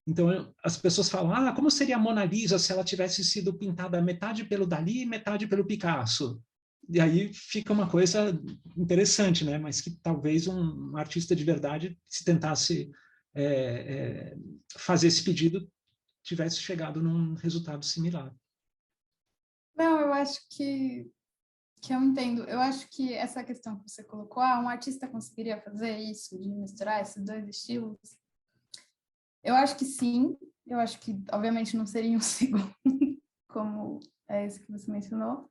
Speaker 3: Então, as pessoas falam, como seria a Mona Lisa se ela tivesse sido pintada metade pelo Dalí e metade pelo Picasso? E aí fica uma coisa interessante, né? Mas que talvez um artista de verdade, se tentasse fazer esse pedido tivesse chegado num resultado similar.
Speaker 2: Não, eu acho que eu entendo. Eu acho que essa questão que você colocou, um artista conseguiria fazer isso, de misturar esses dois estilos? Eu acho que sim. Eu acho que, obviamente, não seria um segundo, como é esse que você mencionou.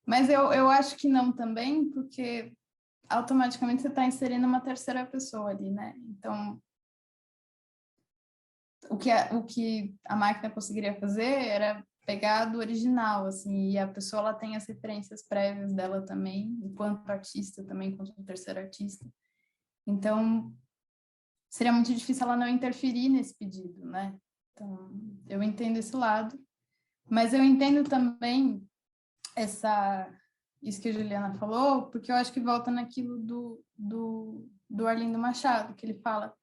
Speaker 2: Mas eu acho que não também, porque automaticamente você está inserindo uma terceira pessoa ali, né? Então, o que a máquina conseguiria fazer era pegar do original, assim, e a pessoa ela tem as referências prévias dela também, enquanto artista também, enquanto terceiro artista. Então, seria muito difícil ela não interferir nesse pedido, né? Então, eu entendo esse lado, mas eu entendo também isso que a Juliana falou, porque eu acho que volta naquilo do Arlindo Machado, que ele fala,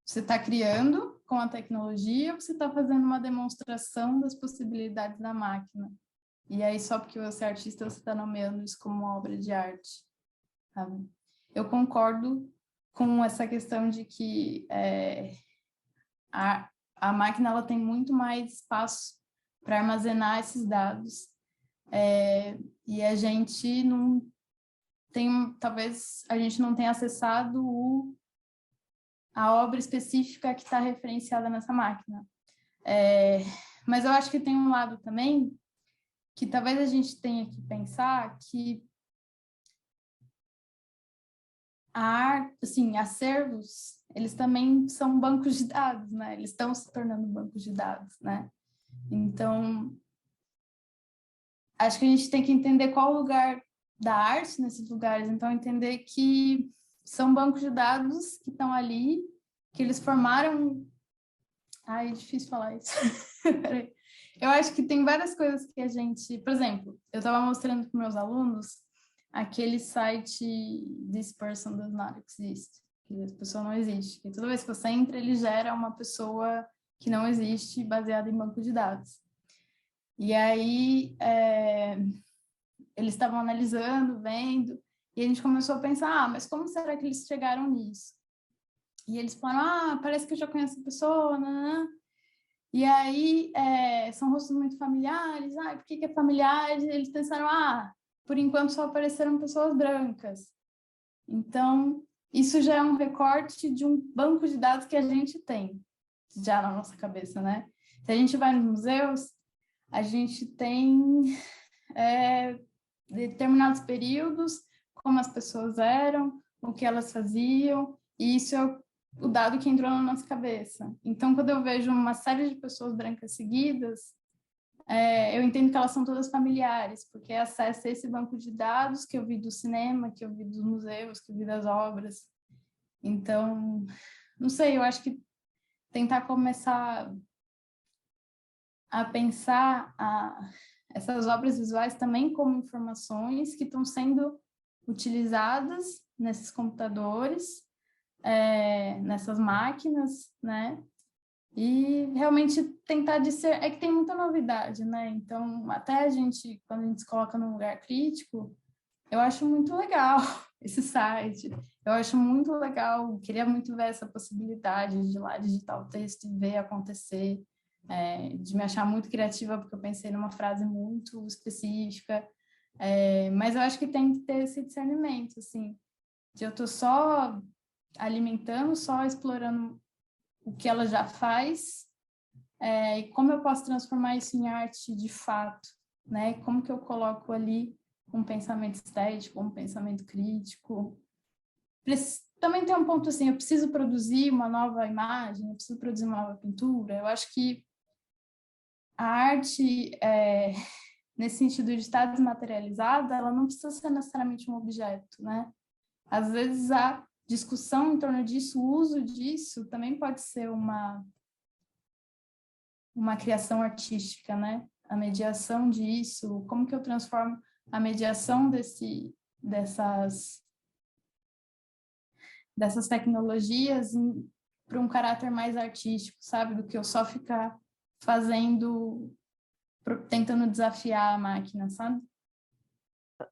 Speaker 2: você está criando com a tecnologia, ou você está fazendo uma demonstração das possibilidades da máquina. E aí, só porque você é artista, você está nomeando isso como uma obra de arte. Sabe? Eu concordo com essa questão de que a máquina ela tem muito mais espaço para armazenar esses dados. E a gente não tem, talvez a gente não tenha acessado a obra específica que está referenciada nessa máquina. Mas eu acho que tem um lado também que talvez a gente tenha que pensar que a arte, assim, acervos, eles também são bancos de dados, né? Eles estão se tornando bancos de dados, né? Então, acho que a gente tem que entender qual o lugar da arte nesses lugares. Então, entender que são bancos de dados que estão ali, que eles formaram... Ai, é difícil falar isso. Eu acho que tem várias coisas que a gente... Por exemplo, eu estava mostrando para meus alunos aquele site This Person Does Not Exist, que essa pessoa não existe. E toda vez que você entra, ele gera uma pessoa que não existe baseada em banco de dados. E aí, eles estavam analisando, vendo, e a gente começou a pensar, mas como será que eles chegaram nisso? E eles falaram, parece que eu já conheço a pessoa, né? E aí, são rostos muito familiares, por que é familiar? E eles pensaram, por enquanto só apareceram pessoas brancas. Então, isso já é um recorte de um banco de dados que a gente tem, já na nossa cabeça, né? Se a gente vai nos museus, a gente tem determinados períodos, como as pessoas eram, o que elas faziam, e isso é o dado que entrou na nossa cabeça. Então, quando eu vejo uma série de pessoas brancas seguidas, eu entendo que elas são todas familiares, porque é acesso a esse banco de dados que eu vi do cinema, que eu vi dos museus, que eu vi das obras. Então, não sei, eu acho que tentar começar a pensar essas obras visuais também como informações que estão sendo utilizadas nesses computadores, nessas máquinas, né? E realmente tentar discernir, é que tem muita novidade, né? Então, até a gente, quando a gente se coloca num lugar crítico, eu acho muito legal esse site, eu acho muito legal, queria muito ver essa possibilidade de ir lá digitar o texto e ver acontecer, de me achar muito criativa, porque eu pensei numa frase muito específica, mas eu acho que tem que ter esse discernimento, assim, de eu tô só alimentando, só explorando o que ela já faz, e como eu posso transformar isso em arte de fato, né? Como que eu coloco ali um pensamento estético, um pensamento crítico. Também tem um ponto assim, eu preciso produzir uma nova imagem, eu preciso produzir uma nova pintura. Eu acho que a arte, nesse sentido de estar desmaterializada, ela não precisa ser necessariamente um objeto, né? Às vezes a discussão em torno disso, o uso disso, também pode ser uma criação artística, né? A mediação disso, como que eu transformo a mediação dessas tecnologias para um caráter mais artístico, sabe? Do que eu só ficar tentando desafiar a máquina, sabe?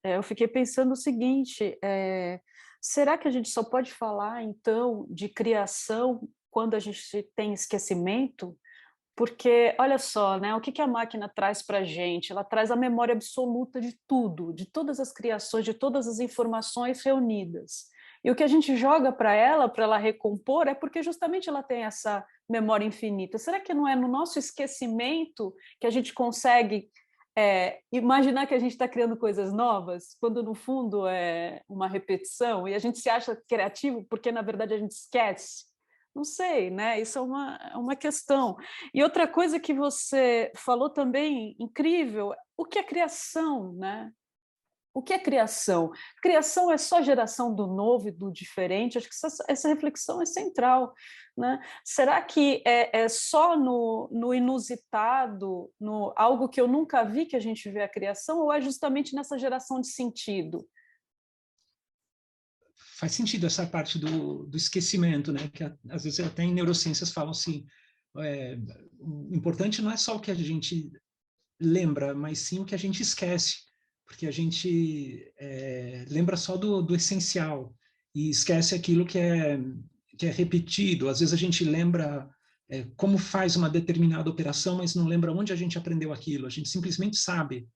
Speaker 1: Eu fiquei pensando o seguinte, será que a gente só pode falar, então, de criação quando a gente tem esquecimento, porque, olha só, né, o que a máquina traz para a gente? Ela traz a memória absoluta de tudo, de todas as criações, de todas as informações reunidas. E o que a gente joga para ela recompor, é porque justamente ela tem essa memória infinita. Será que não é no nosso esquecimento que a gente consegue imaginar que a gente está criando coisas novas, quando no fundo é uma repetição, e a gente se acha criativo porque, na verdade, a gente esquece? Não sei, né? Isso é uma questão. E outra coisa que você falou também, incrível, o que é criação, né? O que é criação? Criação é só geração do novo e do diferente? Acho que essa reflexão é central, né? Será que é só no inusitado, no algo que eu nunca vi, que a gente vê a criação, ou é justamente nessa geração de sentido?
Speaker 3: Faz sentido essa parte do esquecimento, né? Que às vezes até em neurociências falam assim, o importante não é só o que a gente lembra, mas sim o que a gente esquece, porque a gente lembra só do essencial e esquece aquilo que é repetido. Às vezes a gente lembra como faz uma determinada operação, mas não lembra onde a gente aprendeu aquilo. A gente simplesmente sabe,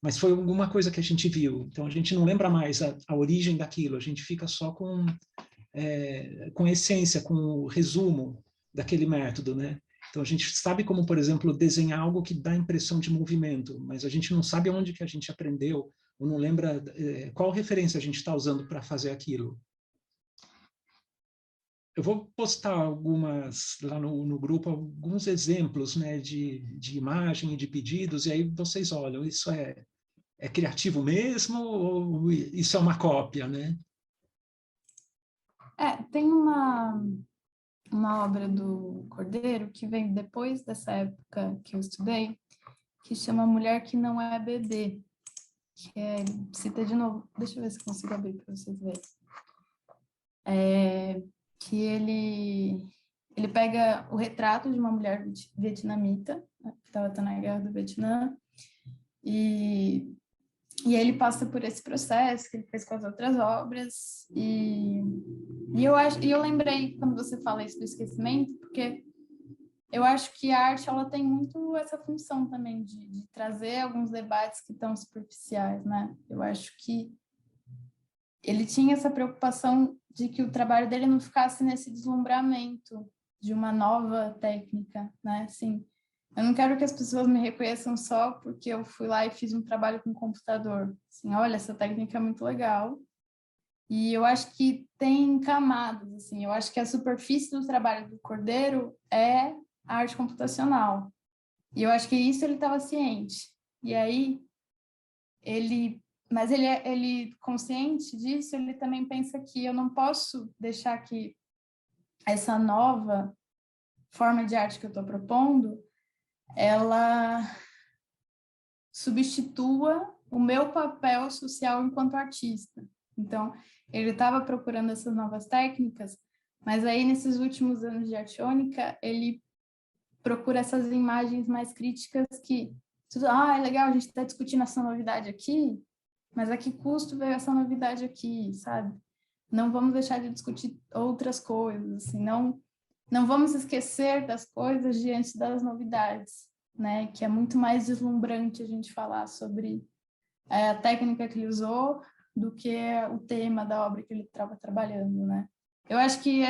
Speaker 3: mas foi alguma coisa que a gente viu. Então a gente não lembra mais a origem daquilo, a gente fica só com a essência, com o resumo daquele método, né? Então a gente sabe como, por exemplo, desenhar algo que dá impressão de movimento, mas a gente não sabe onde que a gente aprendeu, ou não lembra qual referência a gente está usando para fazer aquilo. Eu vou postar algumas lá no grupo, alguns exemplos, né, de imagem e de pedidos, e aí vocês olham, isso é criativo mesmo ou isso é uma cópia, né?
Speaker 2: Tem uma obra do Cordeiro que vem depois dessa época que eu estudei, que chama Mulher que Não É Bebê, que cita de novo, deixa eu ver se consigo abrir para vocês verem. Que ele pega o retrato de uma mulher vietnamita, né, que estava na guerra do Vietnã, e ele passa por esse processo que ele fez com as outras obras, e eu lembrei quando você fala isso do esquecimento, porque eu acho que a arte ela tem muito essa função também de trazer alguns debates que estão superficiais, né? Eu acho que ele tinha essa preocupação de que o trabalho dele não ficasse nesse deslumbramento de uma nova técnica, né? Assim, eu não quero que as pessoas me reconheçam só porque eu fui lá e fiz um trabalho com computador. Assim, olha, essa técnica é muito legal. E eu acho que tem camadas, assim. Eu acho que a superfície do trabalho do Cordeiro é a arte computacional. E eu acho que isso ele estava ciente. E aí, mas ele consciente disso, ele também pensa que eu não posso deixar que essa nova forma de arte que eu estou propondo, ela substitua o meu papel social enquanto artista. Então, ele estava procurando essas novas técnicas, mas aí, nesses últimos anos de artiônica, ele procura essas imagens mais críticas que, é legal, a gente está discutindo essa novidade aqui, mas a que custo veio essa novidade aqui, sabe? Não vamos deixar de discutir outras coisas, assim, não vamos esquecer das coisas diante das novidades, né? Que é muito mais deslumbrante a gente falar sobre a técnica que ele usou do que o tema da obra que ele estava trabalhando, né? Eu acho que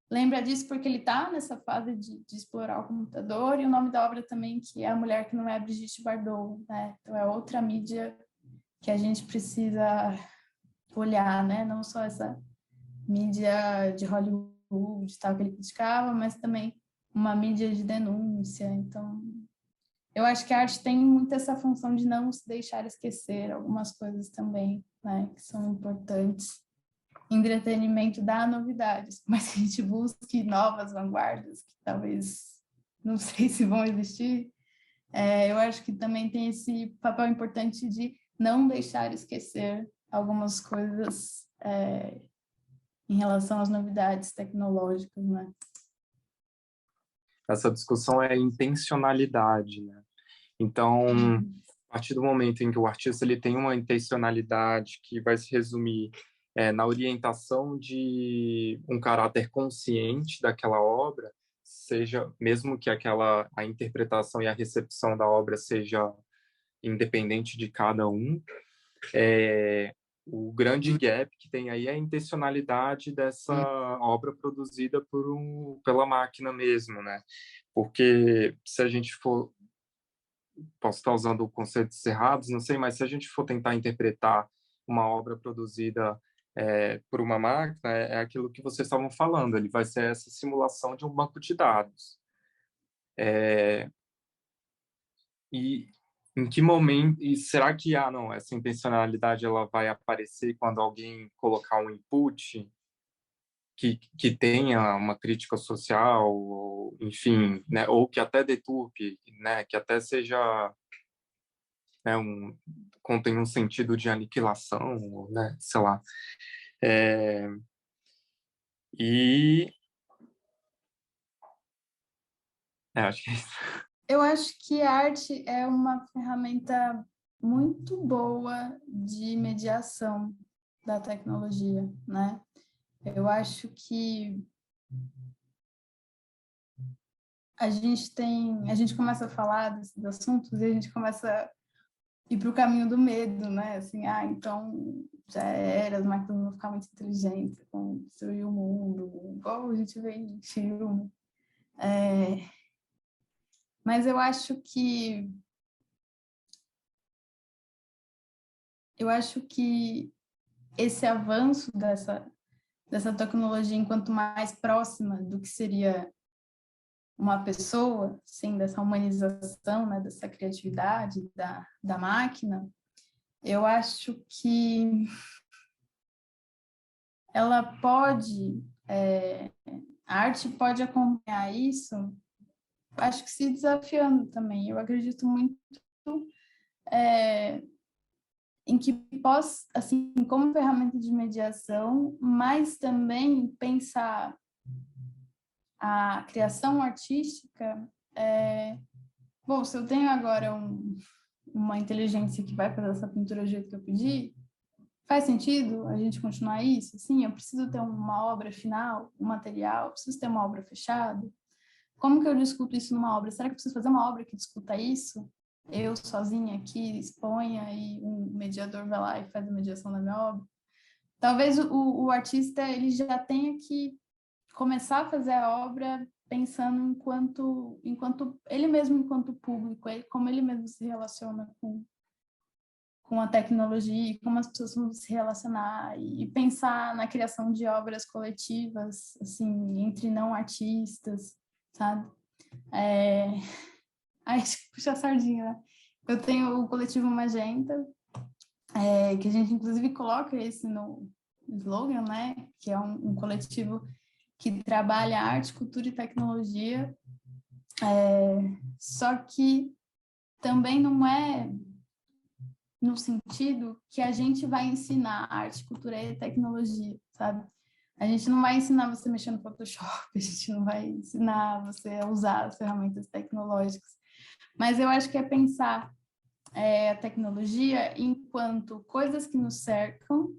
Speaker 2: lembra disso porque ele está nessa fase de explorar o computador, e o nome da obra também, que é A Mulher que Não É Brigitte Bardot, né? Então é outra mídia que a gente precisa olhar, né? Não só essa mídia de Hollywood, tal, que ele criticava, mas também uma mídia de denúncia. Então, eu acho que a arte tem muito essa função de não se deixar esquecer algumas coisas também, né? Que são importantes. Entretenimento dá novidades, mas que a gente busque novas vanguardas, que talvez, não sei se vão existir. Eu acho que também tem esse papel importante de não deixar esquecer algumas coisas em relação às novidades tecnológicas, né?
Speaker 4: Essa discussão é intencionalidade, né? Então, a partir do momento em que o artista ele tem uma intencionalidade que vai se resumir na orientação de um caráter consciente daquela obra, seja mesmo que a interpretação e a recepção da obra seja independente de cada um, o grande gap que tem aí é a intencionalidade dessa obra produzida pela máquina mesmo, né? Porque se a gente for, posso estar usando conceitos errados, não sei, mas se a gente for tentar interpretar uma obra produzida por uma máquina, é aquilo que vocês estavam falando, ele vai ser essa simulação de um banco de dados. E em que momento, e será que essa intencionalidade ela vai aparecer quando alguém colocar um input que tenha uma crítica social, ou, enfim, né, ou que até deturpe, né, que até seja, né, contém um sentido de aniquilação, né, sei lá. E acho que é isso.
Speaker 2: Eu acho que a arte é uma ferramenta muito boa de mediação da tecnologia, né? Eu acho que a gente começa a falar desses assuntos e a gente começa a ir para o caminho do medo, né? Assim, então já era, as máquinas vão ficar muito inteligentes, vão destruir o mundo, igual a gente vê em filme. Mas eu acho que esse avanço dessa tecnologia enquanto mais próxima do que seria uma pessoa, sim, dessa humanização, né, dessa criatividade da máquina, eu acho que ela pode, a arte pode acompanhar isso, acho que se desafiando também. Eu acredito muito em que possa, assim, como ferramenta de mediação, mas também pensar a criação artística. Bom, se eu tenho agora uma inteligência que vai fazer essa pintura do jeito que eu pedi, faz sentido a gente continuar isso? Sim, eu preciso ter uma obra final, um material, preciso ter uma obra fechada. Como que eu discuto isso numa obra? Será que eu preciso fazer uma obra que discuta isso? Eu sozinha aqui exponha e um mediador vai lá e faz a mediação da minha obra? Talvez o artista ele já tenha que começar a fazer a obra pensando enquanto ele mesmo, enquanto público, como ele mesmo se relaciona com a tecnologia e como as pessoas vão se relacionar, e pensar na criação de obras coletivas, assim, entre não artistas, sabe? Puxa a sardinha, né? Eu tenho o coletivo Magenta, que a gente inclusive coloca esse no slogan, né? Que é um coletivo que trabalha arte, cultura e tecnologia, só que também não é no sentido que a gente vai ensinar arte, cultura e tecnologia, sabe? A gente não vai ensinar você a mexer no Photoshop, a gente não vai ensinar você a usar as ferramentas tecnológicas, mas eu acho que é pensar a tecnologia enquanto coisas que nos cercam,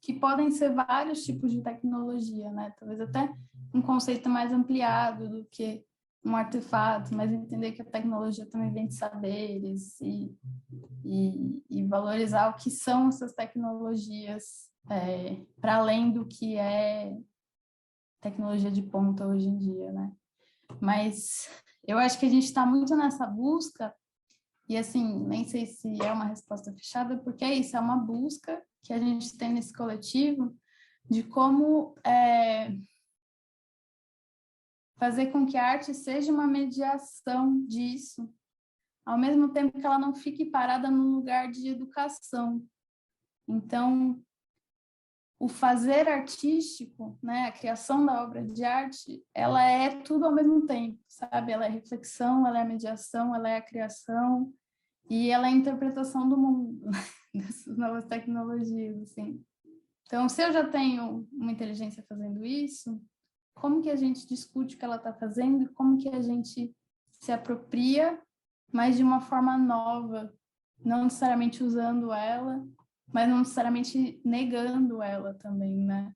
Speaker 2: que podem ser vários tipos de tecnologia, né? Talvez até um conceito mais ampliado do que um artefato, mas entender que a tecnologia também vem de saberes e valorizar o que são essas tecnologias, para além do que é tecnologia de ponta hoje em dia, né? Mas eu acho que a gente está muito nessa busca, e assim, nem sei se é uma resposta fechada, porque é isso, é uma busca que a gente tem nesse coletivo de como fazer com que a arte seja uma mediação disso, ao mesmo tempo que ela não fique parada no lugar de educação. Então, o fazer artístico, né, a criação da obra de arte, ela é tudo ao mesmo tempo, sabe? Ela é reflexão, ela é mediação, ela é a criação e ela é a interpretação do mundo, dessas novas tecnologias, assim. Então, se eu já tenho uma inteligência fazendo isso, como que a gente discute o que ela está fazendo e como que a gente se apropria, mas de uma forma nova, não necessariamente usando ela, mas não necessariamente negando ela também, né?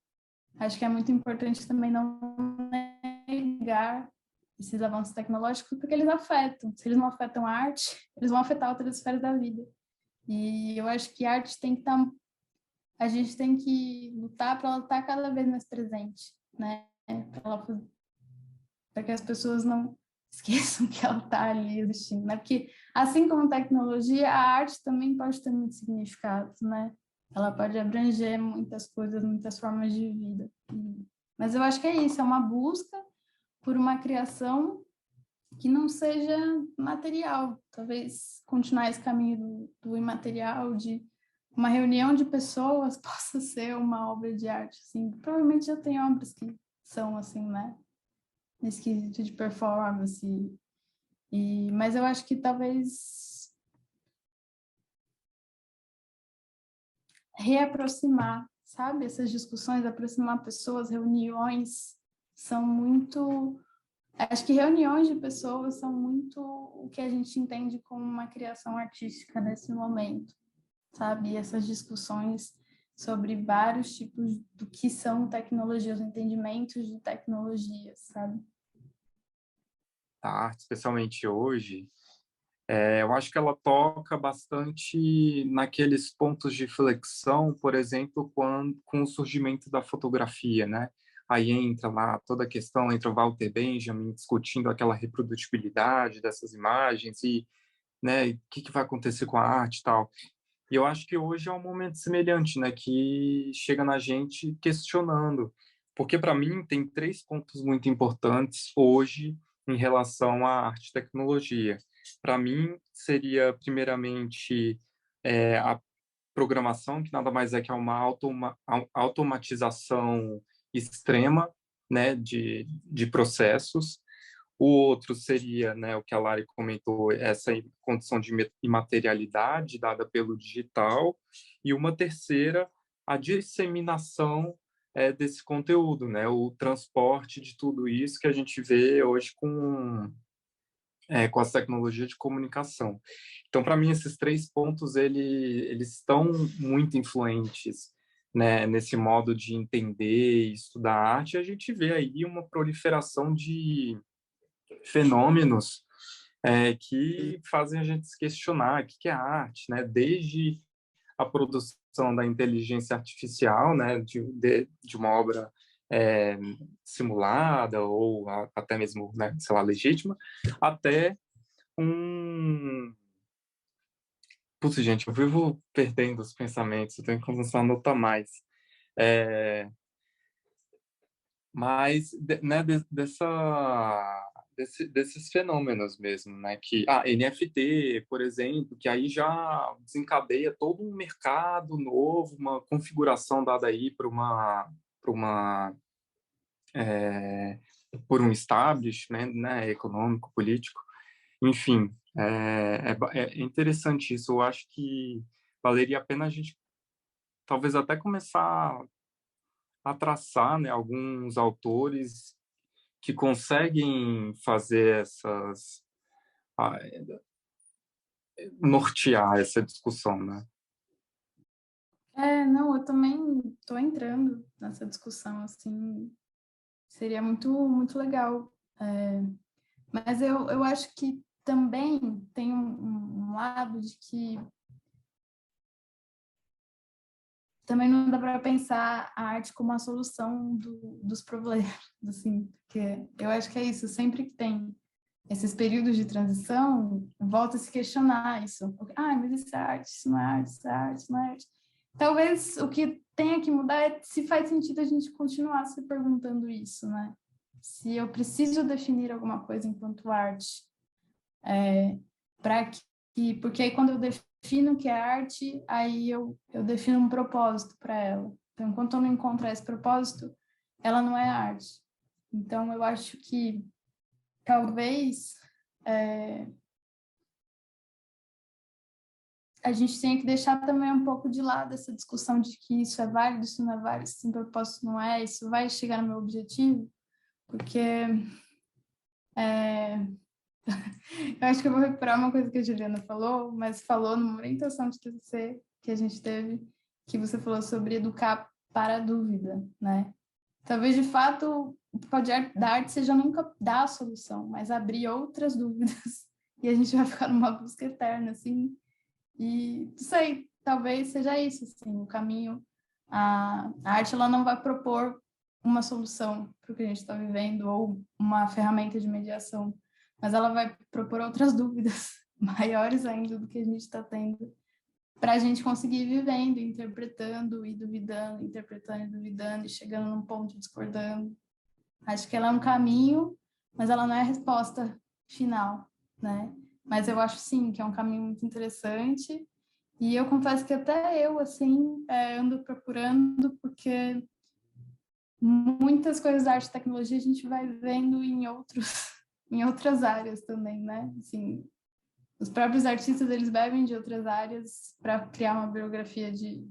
Speaker 2: Acho que é muito importante também não negar esses avanços tecnológicos, porque eles afetam. Se eles não afetam a arte, eles vão afetar outras esferas da vida. E eu acho que a arte tem que estar... A gente tem que lutar para ela estar cada vez mais presente, né? Para que as pessoas não esqueçam que ela está ali existindo, né? Porque, assim como tecnologia, a arte também pode ter muitos significados, né? Ela pode abranger muitas coisas, muitas formas de vida. Mas eu acho que é isso, é uma busca por uma criação que não seja material. Talvez continuar esse caminho do imaterial, de uma reunião de pessoas possa ser uma obra de arte, assim. Provavelmente já tem obras que são assim, né? Nesse quesito de performance. Mas eu acho que talvez reaproximar, sabe? Essas discussões, aproximar pessoas, reuniões, são muito... Acho que reuniões de pessoas são muito o que a gente entende como uma criação artística nesse momento, sabe? E essas discussões sobre vários tipos do que são tecnologias, entendimentos de tecnologias, sabe?
Speaker 4: A arte, especialmente hoje, eu acho que ela toca bastante naqueles pontos de flexão, por exemplo, com o surgimento da fotografia, né? Aí entra lá toda a questão, entra o Walter Benjamin discutindo aquela reprodutibilidade dessas imagens e, né, o que vai acontecer com a arte e tal. E eu acho que hoje é um momento semelhante, né, que chega na gente questionando, porque para mim tem 3 pontos muito importantes hoje em relação à arte e tecnologia. Para mim seria primeiramente a programação, que nada mais é que uma automatização extrema, né, de processos. O outro seria, né, o que a Lari comentou, essa condição de imaterialidade dada pelo digital. E uma terceira, a disseminação desse conteúdo, né, o transporte de tudo isso que a gente vê hoje com as tecnologias de comunicação. Então, para mim, esses 3 pontos, eles estão muito influentes, né, nesse modo de entender e estudar arte. E a gente vê aí uma proliferação de fenômenos que fazem a gente se questionar o que é arte, né? Desde a produção da inteligência artificial, né? De uma obra simulada ou até mesmo, né, sei lá, legítima, até um... Putz, gente, eu vivo perdendo os pensamentos, eu tenho que começar a anotar mais. Mas, né, desses fenômenos mesmo, né? Que NFT, por exemplo, que aí já desencadeia todo um mercado novo, uma configuração dada aí por um establishment, né, econômico, político, enfim, é interessante isso. Eu acho que valeria a pena a gente talvez até começar a traçar, né, alguns autores que conseguem fazer nortear essa discussão, né?
Speaker 2: Não, eu também estou entrando nessa discussão, assim, seria muito, muito legal. Mas eu acho que também tem um lado de que também não dá para pensar a arte como a solução dos problemas, assim, porque eu acho que é isso, sempre que tem esses períodos de transição, volta a se questionar isso. Mas isso é arte, isso não é arte, isso é arte, isso não é arte. Talvez o que tenha que mudar é se faz sentido a gente continuar se perguntando isso, né? Se eu preciso definir alguma coisa enquanto arte, porque aí quando eu defino o que é arte, aí eu defino um propósito para ela. Então, enquanto eu não encontrar esse propósito, ela não é arte. Então, eu acho que talvez a gente tenha que deixar também um pouco de lado essa discussão de que isso é válido, isso não é válido, isso tem propósito, não é, isso vai chegar no meu objetivo, porque eu acho que eu vou recuperar uma coisa que a Juliana falou, mas falou numa orientação de TCC que a gente teve, que você falou sobre educar para a dúvida, né? Talvez, de fato, o papel da arte seja nunca dar a solução, mas abrir outras dúvidas e a gente vai ficar numa busca eterna, assim. E, não sei, talvez seja isso, assim, o caminho. A arte, ela não vai propor uma solução para o que a gente está vivendo ou uma ferramenta de mediação, mas ela vai propor outras dúvidas maiores ainda do que a gente está tendo, para a gente conseguir ir vivendo, interpretando e duvidando, interpretando e duvidando, e chegando num ponto discordando. Acho que ela é um caminho, mas ela não é a resposta final, né? Mas eu acho, sim, que é um caminho muito interessante, e eu confesso que até eu, assim, ando procurando, porque muitas coisas da arte e tecnologia a gente vai vendo em outras áreas também, né? Assim, os próprios artistas, eles bebem de outras áreas para criar uma biografia de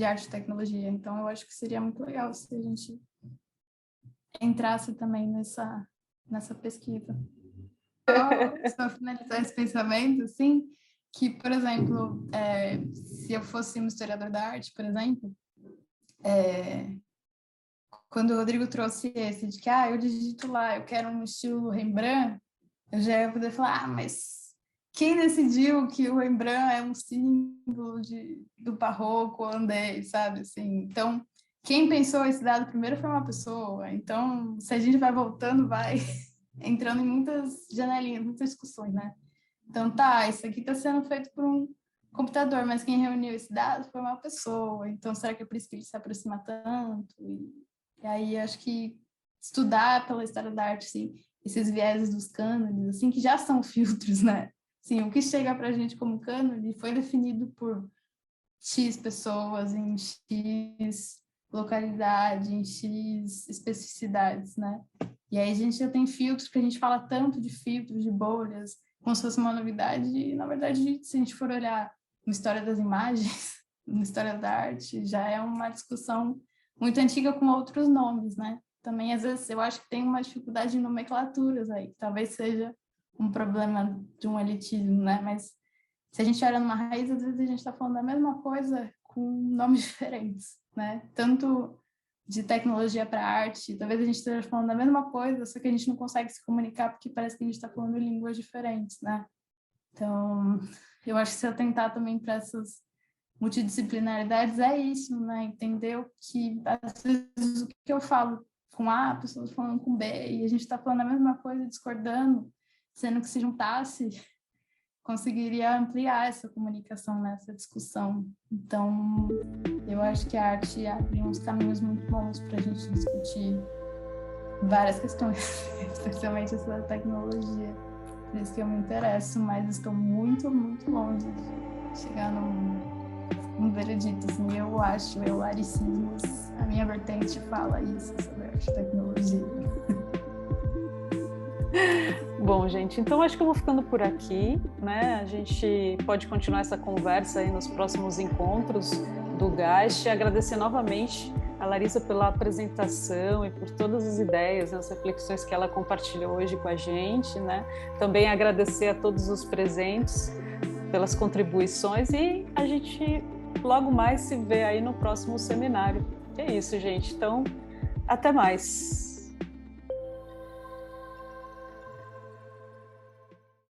Speaker 2: arte e tecnologia. Então, eu acho que seria muito legal se a gente entrasse também nessa pesquisa. Só finalizar esse pensamento, assim, que, por exemplo, se eu fosse um historiador da arte, por exemplo, quando o Rodrigo trouxe esse de que, eu digito lá, eu quero um estilo Rembrandt, eu já ia poder falar, mas quem decidiu que o Rembrandt é um símbolo do barroco holandês, sabe? Assim, então, quem pensou esse dado primeiro foi uma pessoa. Então, se a gente vai voltando, vai entrando em muitas janelinhas, muitas discussões, né? Então, isso aqui está sendo feito por um computador, mas quem reuniu esse dado foi uma pessoa. Então, será que é por isso que ele se aproxima tanto? E aí, acho que estudar pela história da arte, assim, esses vieses dos cânones, assim, que já são filtros, né? Sim, o que chega para a gente como cânone foi definido por X pessoas, em X localidade, em X especificidades, né? E aí a gente já tem filtros, que a gente fala tanto de filtros, de bolhas, como se fosse uma novidade, e na verdade, se a gente for olhar na história das imagens, na história da arte, já é uma discussão muito antiga com outros nomes, né? Também, às vezes, eu acho que tem uma dificuldade de nomenclaturas aí, talvez seja um problema de um elitismo, né? Mas se a gente olha numa raiz, às vezes a gente está falando da mesma coisa com nomes diferentes, né? Tanto de tecnologia para arte, talvez a gente esteja falando da mesma coisa, só que a gente não consegue se comunicar porque parece que a gente está falando línguas diferentes, né? Então, eu acho que se atentar também para essas multidisciplinaridades é isso, né? Entender o que, às vezes, o que eu falo com A, pessoas falando com B, e a gente está falando a mesma coisa, discordando, sendo que se juntasse, conseguiria ampliar essa comunicação, nessa discussão. Então, eu acho que a arte abre uns caminhos muito bons para a gente discutir várias questões, especialmente essa da tecnologia. Por isso que eu me interesso, mas estou muito, muito longe de chegar num veredito. Assim, eu, Laricismos, a minha vertente fala isso sobre arte e tecnologia.
Speaker 1: Bom, gente, então acho que eu vou ficando por aqui, né? A gente pode continuar essa conversa aí nos próximos encontros do GAST. Agradecer novamente a Larissa pela apresentação e por todas as ideias, as reflexões que ela compartilhou hoje com a gente, né? Também agradecer a todos os presentes pelas contribuições e a gente logo mais se vê aí no próximo seminário. É isso, gente. Então, até mais.